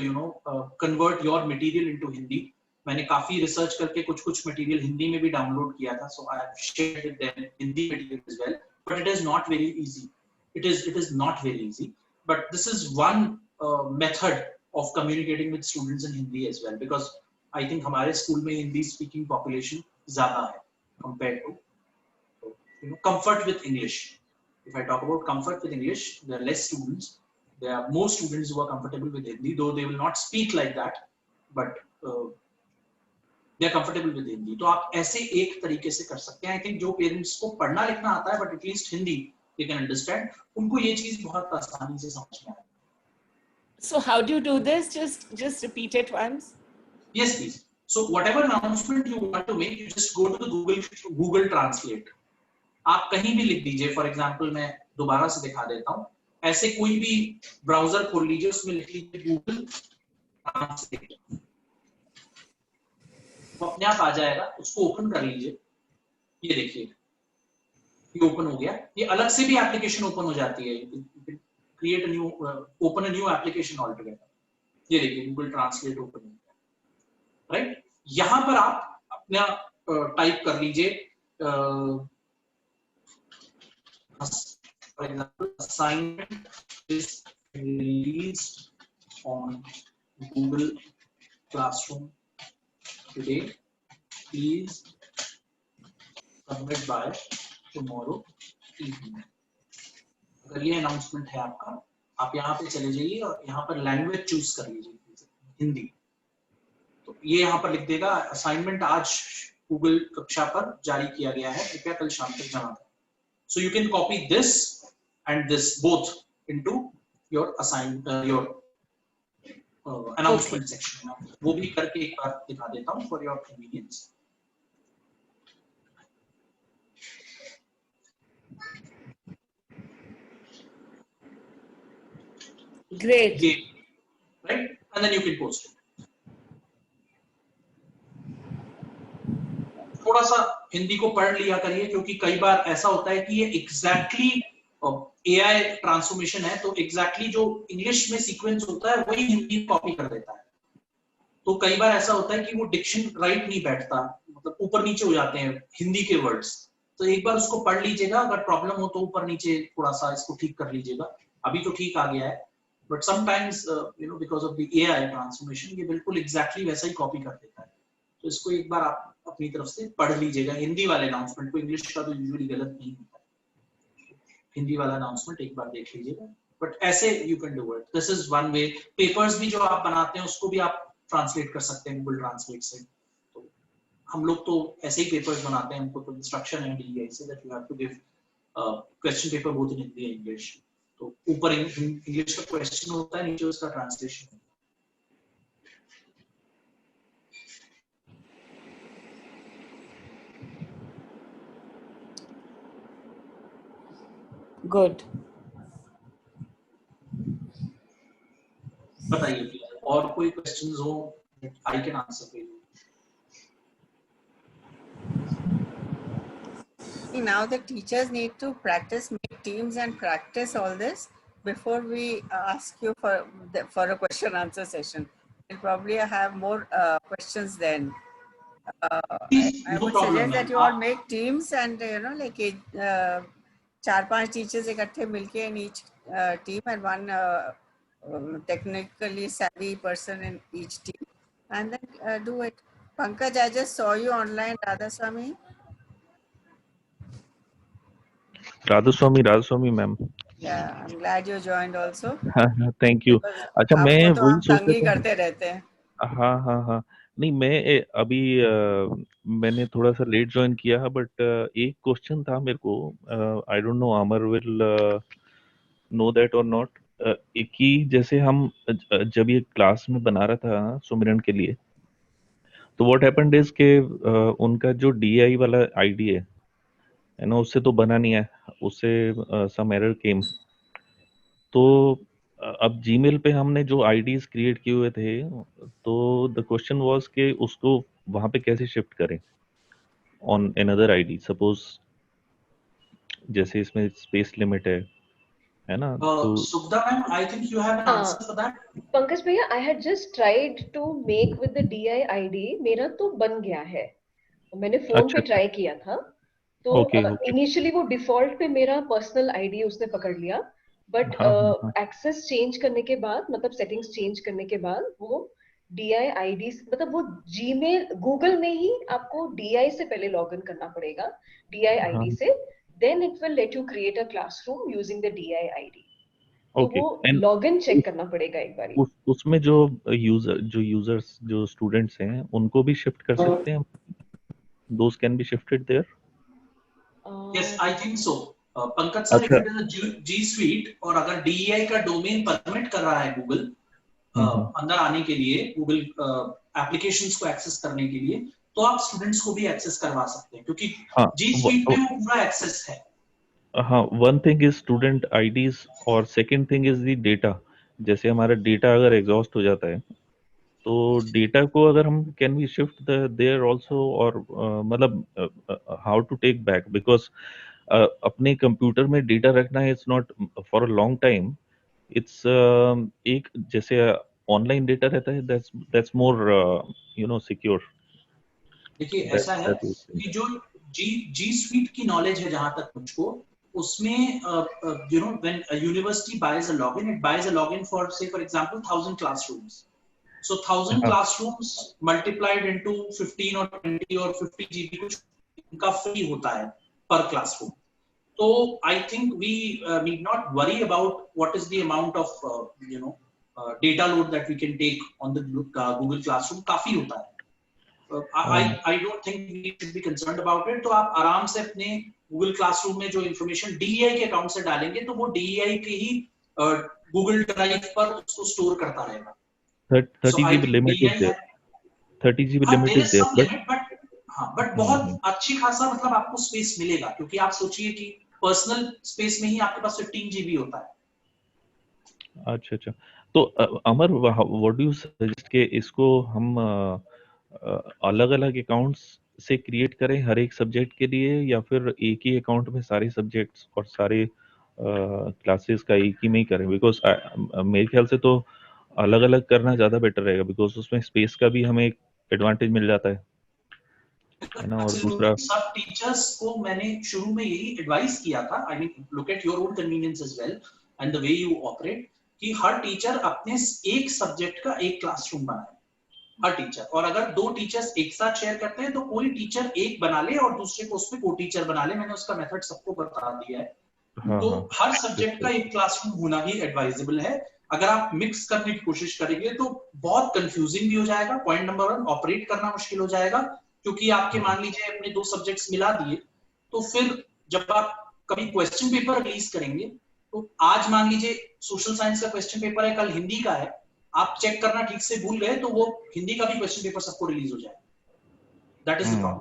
convert your material into Hindi. मैंने काफी रिसर्च करके कुछ material Hindi में भी डाउनलोड किया था, so I have shared with them Hindi material as well. But it is not very easy. It is not very easy. But this is one method of communicating with students in Hindi as well, because I think हमारे school में Hindi speaking population ज्यादा है compared to comfort with English. If I talk about comfort with English, there are less students. There are more students who are comfortable with Hindi, though they will not speak like that, but they are comfortable with Hindi. तो आप ऐसे एक तरीके से कर सकते हैं. I think जो parents को पढ़ना लिखना आता है, but at least Hindi they can understand, उनको ये चीज बहुत आसानी से समझ में आएगी. So how do you do this? Just repeat it once. Yes, please. So whatever announcement you want to make, you just go to the Google Translate. आप कहीं भी लिख दीजिए. फॉर एग्जाम्पल मैं दोबारा से दिखा देता हूँ. ऐसे कोई भी ब्राउजर खोल लीजिए, उसमें लिख लीजिए गूगल ट्रांसलेट. वो अपने आप आ जाएगा. उसको ओपन कर लीजिए. ये देखिए, ये ओपन हो गया. ये अलग से भी एप्लीकेशन ओपन हो जाती है. Create a new, open a new application all together. ये देखिए गूगल ट्रांसलेट ओपन हो गया. राइट, यहां पर आप अपना टाइप कर लीजिए. For example, assignment is released on Google Classroom today. Please submit by tomorrow evening. अगर ये अनाउंसमेंट है आपका, आप यहाँ पे चले जाइए और यहाँ पर लैंग्वेज चूज कर लीजिए, हिंदी. तो ये यहाँ पर लिख देगा असाइनमेंट आज गूगल कक्षा पर जारी किया गया है, कृपया कल शाम तक जमा करें. So you can copy this and this both into your announcement section. वो भी करके एक बार दिखा देता हूँ for your convenience. Great. Right, and then you can post it. थोड़ा सा हिंदी को पढ़ लिया करिए, क्योंकि कई बार ऐसा होता है कि ये एग्जैक्टली एआई ट्रांसफॉर्मेशन है, तो एग्जैक्टली जो इंग्लिश में सीक्वेंस होता है वही हिंदी में कॉपी कर देता है. तो कई बार ऐसा होता है कि वो डिक्शन राइट नहीं बैठता, मतलब ऊपर नीचे हो जाते हैं हिंदी के वर्ड्स. तो एक बार उसको पढ़ लीजिएगा. अगर प्रॉब्लम हो तो ऊपर नीचे थोड़ा सा इसको ठीक कर लीजिएगा. अभी तो ठीक आ गया है, but sometimes because of the AI transformation ये बिल्कुल एग्जैक्टली वैसा ही कॉपी कर देता है. तो इसको एक बार आप अपनी तरफ से पढ़ लीजिएगा. हिंदी वाले अनाउंसमेंट को, इंग्लिश का तो यूजुअली गलत नहीं होता. हिंदी वाला अनाउंसमेंट एक बार देख लीजिएगा. बट ऐसे you can do it. This is one way. Papers भी जो आप बनाते हैं उसको भी आप ट्रांसलेट कर सकते हैं गूगल ट्रांसलेट से. तो हम लोग तो ऐसे ही पेपर्स बनाते हैं. हमको तो इंस्ट्रक्शन है डीआई से that you have to give question paper both in Hindi and English. तो ऊपर इंग्लिश का क्वेश्चन होता है, नीचे उसका ट्रांसलेशन. Good. बताइए और कोई क्वेश्चंस हो, I can answer for you. Now the teachers need to practice, make teams and practice all this before we ask you for a question answer session. probably have more questions then. Please, I no would problem, suggest that ma'am. you all make teams and like 4-5 teachers इकट्ठे मिलके in each team and one technically savvy person in each team, and then do it. Pankaj, I just saw you online, Radhaswamy. Radhaswamy ma'am. Yeah, I'm glad you joined also. Thank you. Because अच्छा, मैं आपको तो वही हम सोच तंग ही रहा करते रहते हैं. था. हाँ. नहीं, मैं अभी मैंने थोड़ा सा लेट ज्वाइन किया है, बट एक क्वेश्चन था मेरे को. I don't know Amar will know that और नॉट. एक ही जैसे हम जब ये क्लास में बना रहा था सुमिरन के लिए, तो व्हाट हैपेंड इज के उनका जो डीआई वाला आईडी है ना, उससे तो बना नहीं है, उससे सम एरर केम. तो अब जीमेल पे हमने जो आईडीज क्रिएट किए हुए थे, तो द क्वेश्चन वाज कि उसको वहां पे कैसे शिफ्ट करें ऑन अनदर आईडी. सपोज जैसे इसमें स्पेस लिमिट है ना, तो Sukda ma'am, I think you have an answer for that. Pankaj भैया, I had just tried to make with the DI ID. मेरा तो बन गया है. मैंने फोन पे ट्राई किया था, तो ओके. इनिशियली वो डिफॉल्ट पे मेरा पर्सनल आईडी उसने पकड़ लिया, बट हाँ. एक्सेस चेंज करने के बाद, मतलब सेटिंग्स चेंज करने के बाद, वो DI ID, मतलब वो जीमेल गूगल में ही आपको DI से पहले लॉग इन करना पड़ेगा, DI ID से, then it will let you create a classroom using the DI ID. तो ओके. वो एंड लॉगिन चेक करना पड़ेगा एक बार. उसमें जो यूजर्स जो स्टूडेंट्स हैं, उनको भी शिफ्ट कर सकते हैं. Those can be shifted there. Yes, I think so. Pankaj sir, if अच्छा. it is a G Suite और अगर DEI का डोमेन परमिट कर रहा है गूगल अंदर आने के लिए, गूगल एप्लीकेशंस को एक्सेस करने के लिए, तो आप स्टूडेंट्स को भी एक्सेस करवा सकते हैं, क्योंकि G Suite में वो पूरा एक्सेस है. हाँ, one thing is student IDs और second thing is the data. जैसे हमारा डेटा अगर एग्जॉस्ट हो जाता है, तो डेटा को अगर हम can we shift there also, और मतलब how to take back, because अपने कंप्यूटर में डेटा रखना है, it's not for a long time. It's एक जैसे ऑनलाइन डेटा रहता है, दैट्स मोर सिक्योर. देखिए ऐसा है कि जो G Suite की नॉलेज है, जहां तक मुझको, उसमें when a university buys a login, it buys a login for, say for example, 1000 classrooms. So 1000 classrooms multiplied into 15 or 20 or 50 GB कुछ उनका फ्री होता है per classroom. So I think we need not worry about what is the amount of data load that we can take on the Google Classroom. काफी होता है. I don't think we should be concerned about it. तो आप आराम से अपने Google Classroom में जो information DEI के अकाउंट से डालेंगे, तो वो DEI के ही Google Drive पर उसको स्टोर करता रहेगा. 30 GB limit is there. 30 GB limit is there. But बहुत अच्छी खासा मतलब आपको स्पेस मिलेगा, क्योंकि आप सोचिए कि पर्सनल स्पेस में ही आपके पास 15 GB होता है. अच्छा. तो अमर, व्हाट डू यू सजेस्ट कि इसको हम अलग अलग अकाउंट्स से क्रिएट करें हर एक सब्जेक्ट के लिए, या फिर एक ही अकाउंट में सारे सब्जेक्ट्स और सारे क्लासेस का एक ही में ही करें? बिकॉज मेरे ख्याल से तो अलग अलग करना ज्यादा बेटर रहेगा, बिकॉज उसमें स्पेस का भी हमें एक एडवांटेज मिल जाता है ना. और दूसरा, सब टीचर्स को मैंने शुरू में यही एडवाइस किया था, I mean look at your own convenience as well and the way you operate, कि हर टीचर अपने एक सब्जेक्ट का एक क्लासरूम बनाए, हर टीचर. और अगर 2 टीचर्स एक साथ शेयर करते हैं, तो कोई टीचर एक बना ले और दूसरे को उसमें को टीचर बना ले. मैंने उसका मेथड सबको बता दिया है. तो हर सब्जेक्ट का एक क्लासरूम होना ही एडवाइजेबल है. अगर आप मिक्स करने की कोशिश करेंगे तो बहुत कंफ्यूजिंग भी हो जाएगा. पॉइंट नंबर 1, ऑपरेट करना मुश्किल हो जाएगा, क्योंकि आपके मान लीजिए अपने 2 सब्जेक्ट्स मिला दिए, तो फिर जब आप कभी क्वेश्चन पेपर रिलीज करेंगे, तो आज मान लीजिए सोशल साइंस का क्वेश्चन पेपर है, कल हिंदी का है, आप चेक करना ठीक से भूल गए, तो वो हिंदी का भी क्वेश्चन पेपर सबको रिलीज हो जाएगा. That is the problem.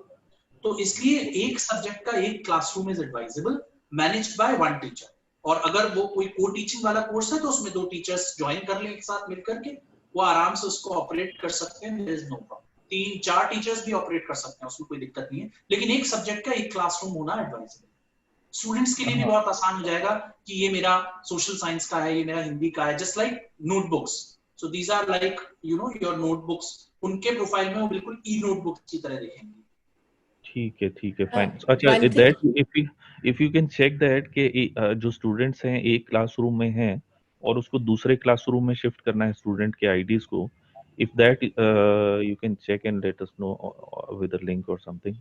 तो इसलिए एक सब्जेक्ट का एक classroom is advisable, managed by 1 teacher. और अगर वो कोई को टीचिंग वाला कोर्स है, तो उसमें 2 टीचर्स ज्वाइन कर लें एक साथ मिलकर के, वो आराम से उसको ऑपरेट कर सकते हैं. There is no problem. 3-4 teachers भी ऑपरेट कर सकते हैं, उसमें कोई दिक्कत नहीं है. लेकिन एक सब्जेक्ट का एक क्लासरूम होना एडवाइजेबल. स्टूडेंट्स के लिए भी बहुत आसान हो जाएगा कि ये मेरा सोशल साइंस का है, ये मेरा हिंदी का है. Just like notebooks, So these are like your notebooks. उनके प्रोफाइल में वो बिल्कुल ई नोटबुक की तरह दिखेंगे. ठीक है फाइन. अच्छा, one thing, that if you can check that कि जो स्टूडेंट्स हैं एक क्लासरूम में हैं और उसको दूसरे क्लासरूम में शिफ्ट करना है स्टूडेंट के आईडीज को, if that you can check and let us know with a link और something,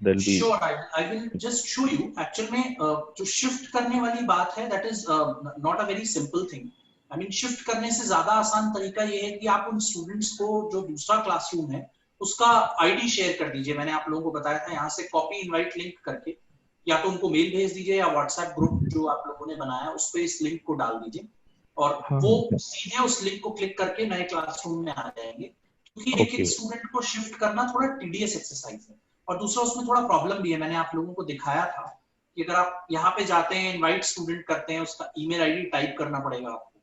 that will be. Sure, I will just show you. Actually में जो शिफ्ट करने वाली बात है, that is not a very simple thing. I mean shift करने से ज्यादा आसान तरीका ये है कि आप उन स्टूडेंट्स को जो दूसरा क्लासरूम है उसका आईडी शेयर कर दीजिए. मैंने आप लोगों को बताया था यहाँ से कॉपी इनवाइट लिंक करके, या तो उनको मेल भेज दीजिए या व्हाट्सएप ग्रुप जो आप लोगों ने बनाया उस पर इस लिंक को डाल दीजिए और वो सीधे उस लिंक को क्लिक करके नए क्लासरूम में आ जाएंगे. क्योंकि एक एक स्टूडेंट को शिफ्ट करना थोड़ा टीडियस एक्सरसाइज है और दूसरा उसमें थोड़ा प्रॉब्लम भी है. मैंने आप लोगों को दिखाया था कि अगर आप यहाँ पे जाते हैं इनवाइट स्टूडेंट करते हैं, उसका ईमेल आईडी टाइप करना पड़ेगा आपको,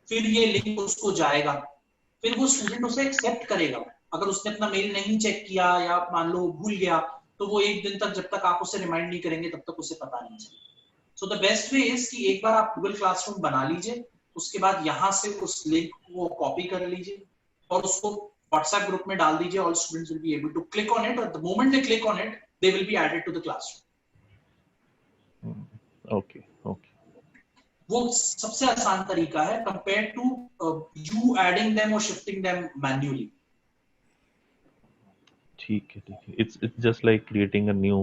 फिर ये लिंक उसको जाएगा, फिर वो स्टूडेंट उसे एक्सेप्ट करेगा. अगर उसने अपना मेल नहीं चेक किया या मान लो भूल गया तो वो एक दिन तक जब तक आप उसे रिमाइंड नहीं करेंगे तब तक उसे पता नहीं चलेगा. So the best way is कि एक बार आप गूगल क्लासरूम बना लीजिए, उसके बाद यहाँ से उस लिंक को कॉपी कर लीजिए और उसको WhatsApp ग्रुप में डाल दीजिए. All students will be able to click on it, or the moment they click on it, they will be added to the classroom. Okay. वो सबसे आसान तरीका है compared to you adding them or shifting them manually. ठीक है. It's just like creating a new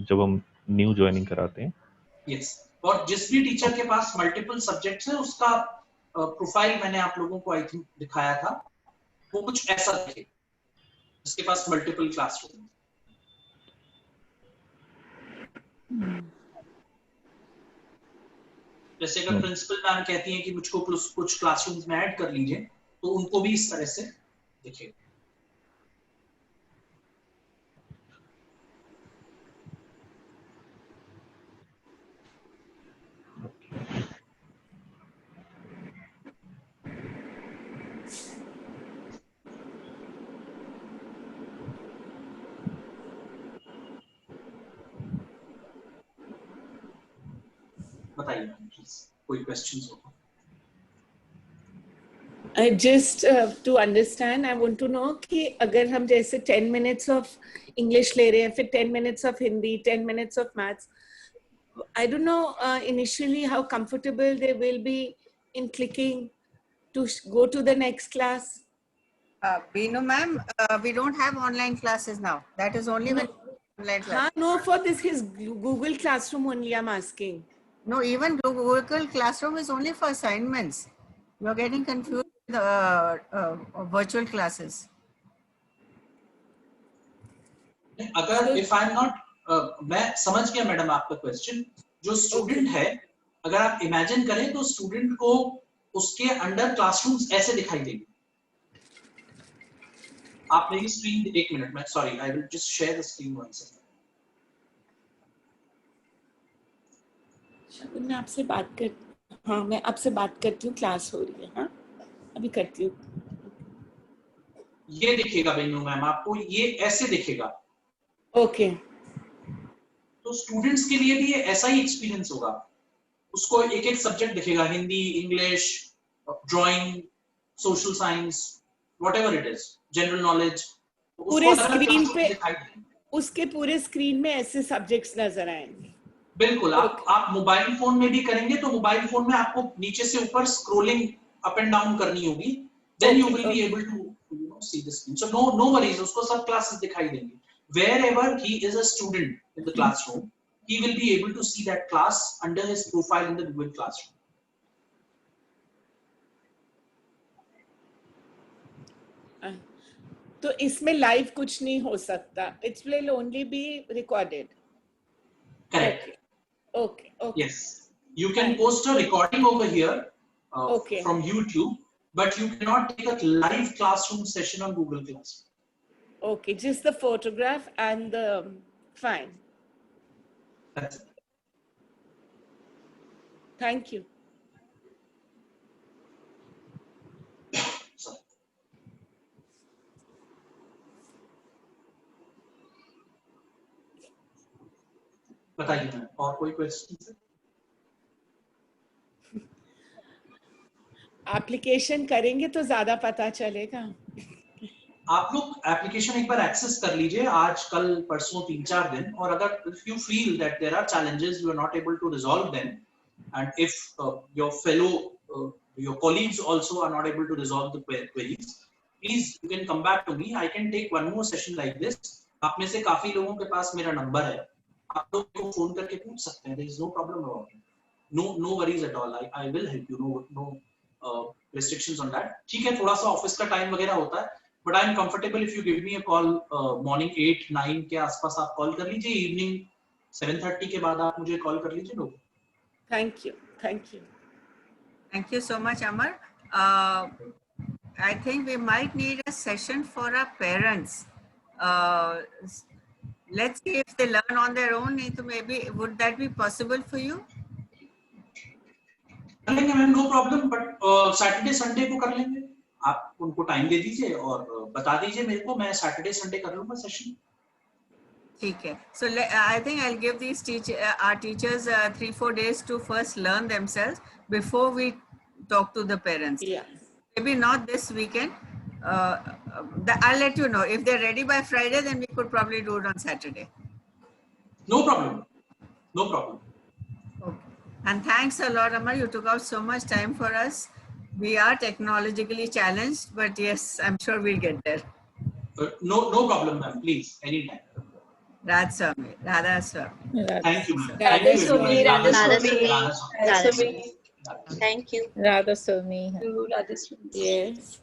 जब हम new joining कराते हैं. Yes. और जिस भी टीचर के पास मल्टीपल सब्जेक्ट्स है उसका प्रोफाइल मैंने आप लोगों को आई थिंक दिखाया था, वो कुछ ऐसा दिखे जिसके पास मल्टीपल क्लासरूम. जैसे अगर प्रिंसिपल मैम कहती हैं कि मुझको कुछ क्लासरूम्स में ऐड कर लीजिए तो उनको भी इस तरह से दिखेगा. बताइए प्लीज कोई क्वेश्चंस हो. I just to understand, I want to know कि अगर हम जैसे 10 minutes of English ले रहे हैं, फिर 10 minutes of Hindi, 10 minutes of maths, I don't know initially how comfortable they will be in clicking to go to the next class. Beenu ma'am, we don't have online classes now. That is only when online classes. No, for this his Google Classroom only I'm asking. No, even Google Classroom is only for assignments. You're getting confused with virtual classes. अगर if I'm not मैं समझ गया madam आपका question. जो student है अगर आप imagine करें तो स्टूडेंट को उसके अंडर क्लासरूम्स ऐसे दिखाई देंगे. आप मेरी स्क्रीन एक मिनट में, sorry I will just share the screen one second. मैं आपसे बात कर, हाँ मैं आपसे बात करती हूँ, क्लास हो रही है. हाँ अभी करती हूँ. ये दिखेगा बेनू मैम आपको, ये ऐसे दिखेगा. ओके. तो स्टूडेंट्स के लिए भी ये ऐसा ही एक्सपीरियंस होगा. उसको एक एक सब्जेक्ट दिखेगा, Hindi, English, drawing, social science, whatever it is, general knowledge. पूरे स्क्रीन पे उसके पूरे स्क्रीन में ऐसे सब्जेक्ट्स नजर आएंगे. बिल्कुल. आप मोबाइल फोन में भी करेंगे तो मोबाइल फोन में आपको नीचे से ऊपर स्क्रॉलिंग अप एंड डाउन करनी होगी. Then you will be able to see the screen. So no worries, उसको सब क्लासेस दिखाई देंगी. Wherever he is a student in the classroom, he will be able to see that class under his profile in the Google Classroom. तो इसमें live कुछ नहीं हो सकता. It will only be recorded. Correct. Okay. Yes. You can post a recording over here from YouTube, but you cannot take a live classroom session on Google Classroom. Okay, just the photograph and the fine. That's it. Thank you. Sorry. बताइए ma'am, और कोई question है? Application करेंगे तो ज्यादा पता चलेगा. आप लोग एप्लीकेशन एक बार एक्सेस कर लीजिए आज कल परसों 3-4 दिन, और अगर if you feel that there are challenges you are not able to resolve them, and if your fellow your colleagues also are not able to resolve the queries, please you can come back to me. I can take one more session like this. आप में से काफी लोगों के पास मेरा number है, आप लोग को फोन करके पूछ सकते हैं. There is no problem about it. No worries at all. I will help you. No restrictions on that. ठीक है, थोड़ा सा ऑफिस का टाइम वगैरह होता है, but I'm comfortable if you give me a call morning 8-9 के आसपास आप कॉल कर लीजिए, इवनिंग 7:30 के बाद आप मुझे कॉल कर लीजिए. लोग Thank you. Thank you. Thank you so much, Amar. I think we might need a session for our parents. Let's see if they learn on their own. So maybe would that be possible for you? कर लेंगे ma'am, no problem, but Saturday Sunday को कर लेंगे. आप उनको time दे दीजिए और बता दीजिए मेरे को, मैं सैटरडे संडे कर लूंगा सेशन. ठीक है. So I think I'll give these our teachers 3-4 days to first learn themselves before we talk to the parents. Yeah. Maybe not this weekend. I'll let you know. If they're ready by Friday, then we could probably do it on Saturday. No problem. No problem. Okay. And thanks a lot, Amar. You took out so much time for us. We are technologically challenged, but yes, I'm sure we'll get there. No problem, ma'am. Please, anytime. Radha-swami. Radha-swami. Thank you, ma'am. Radha Thank you very Swami. much. Radha Swami. Radha Swami. Thank you. Radha Swami. Radha Swami. Yes.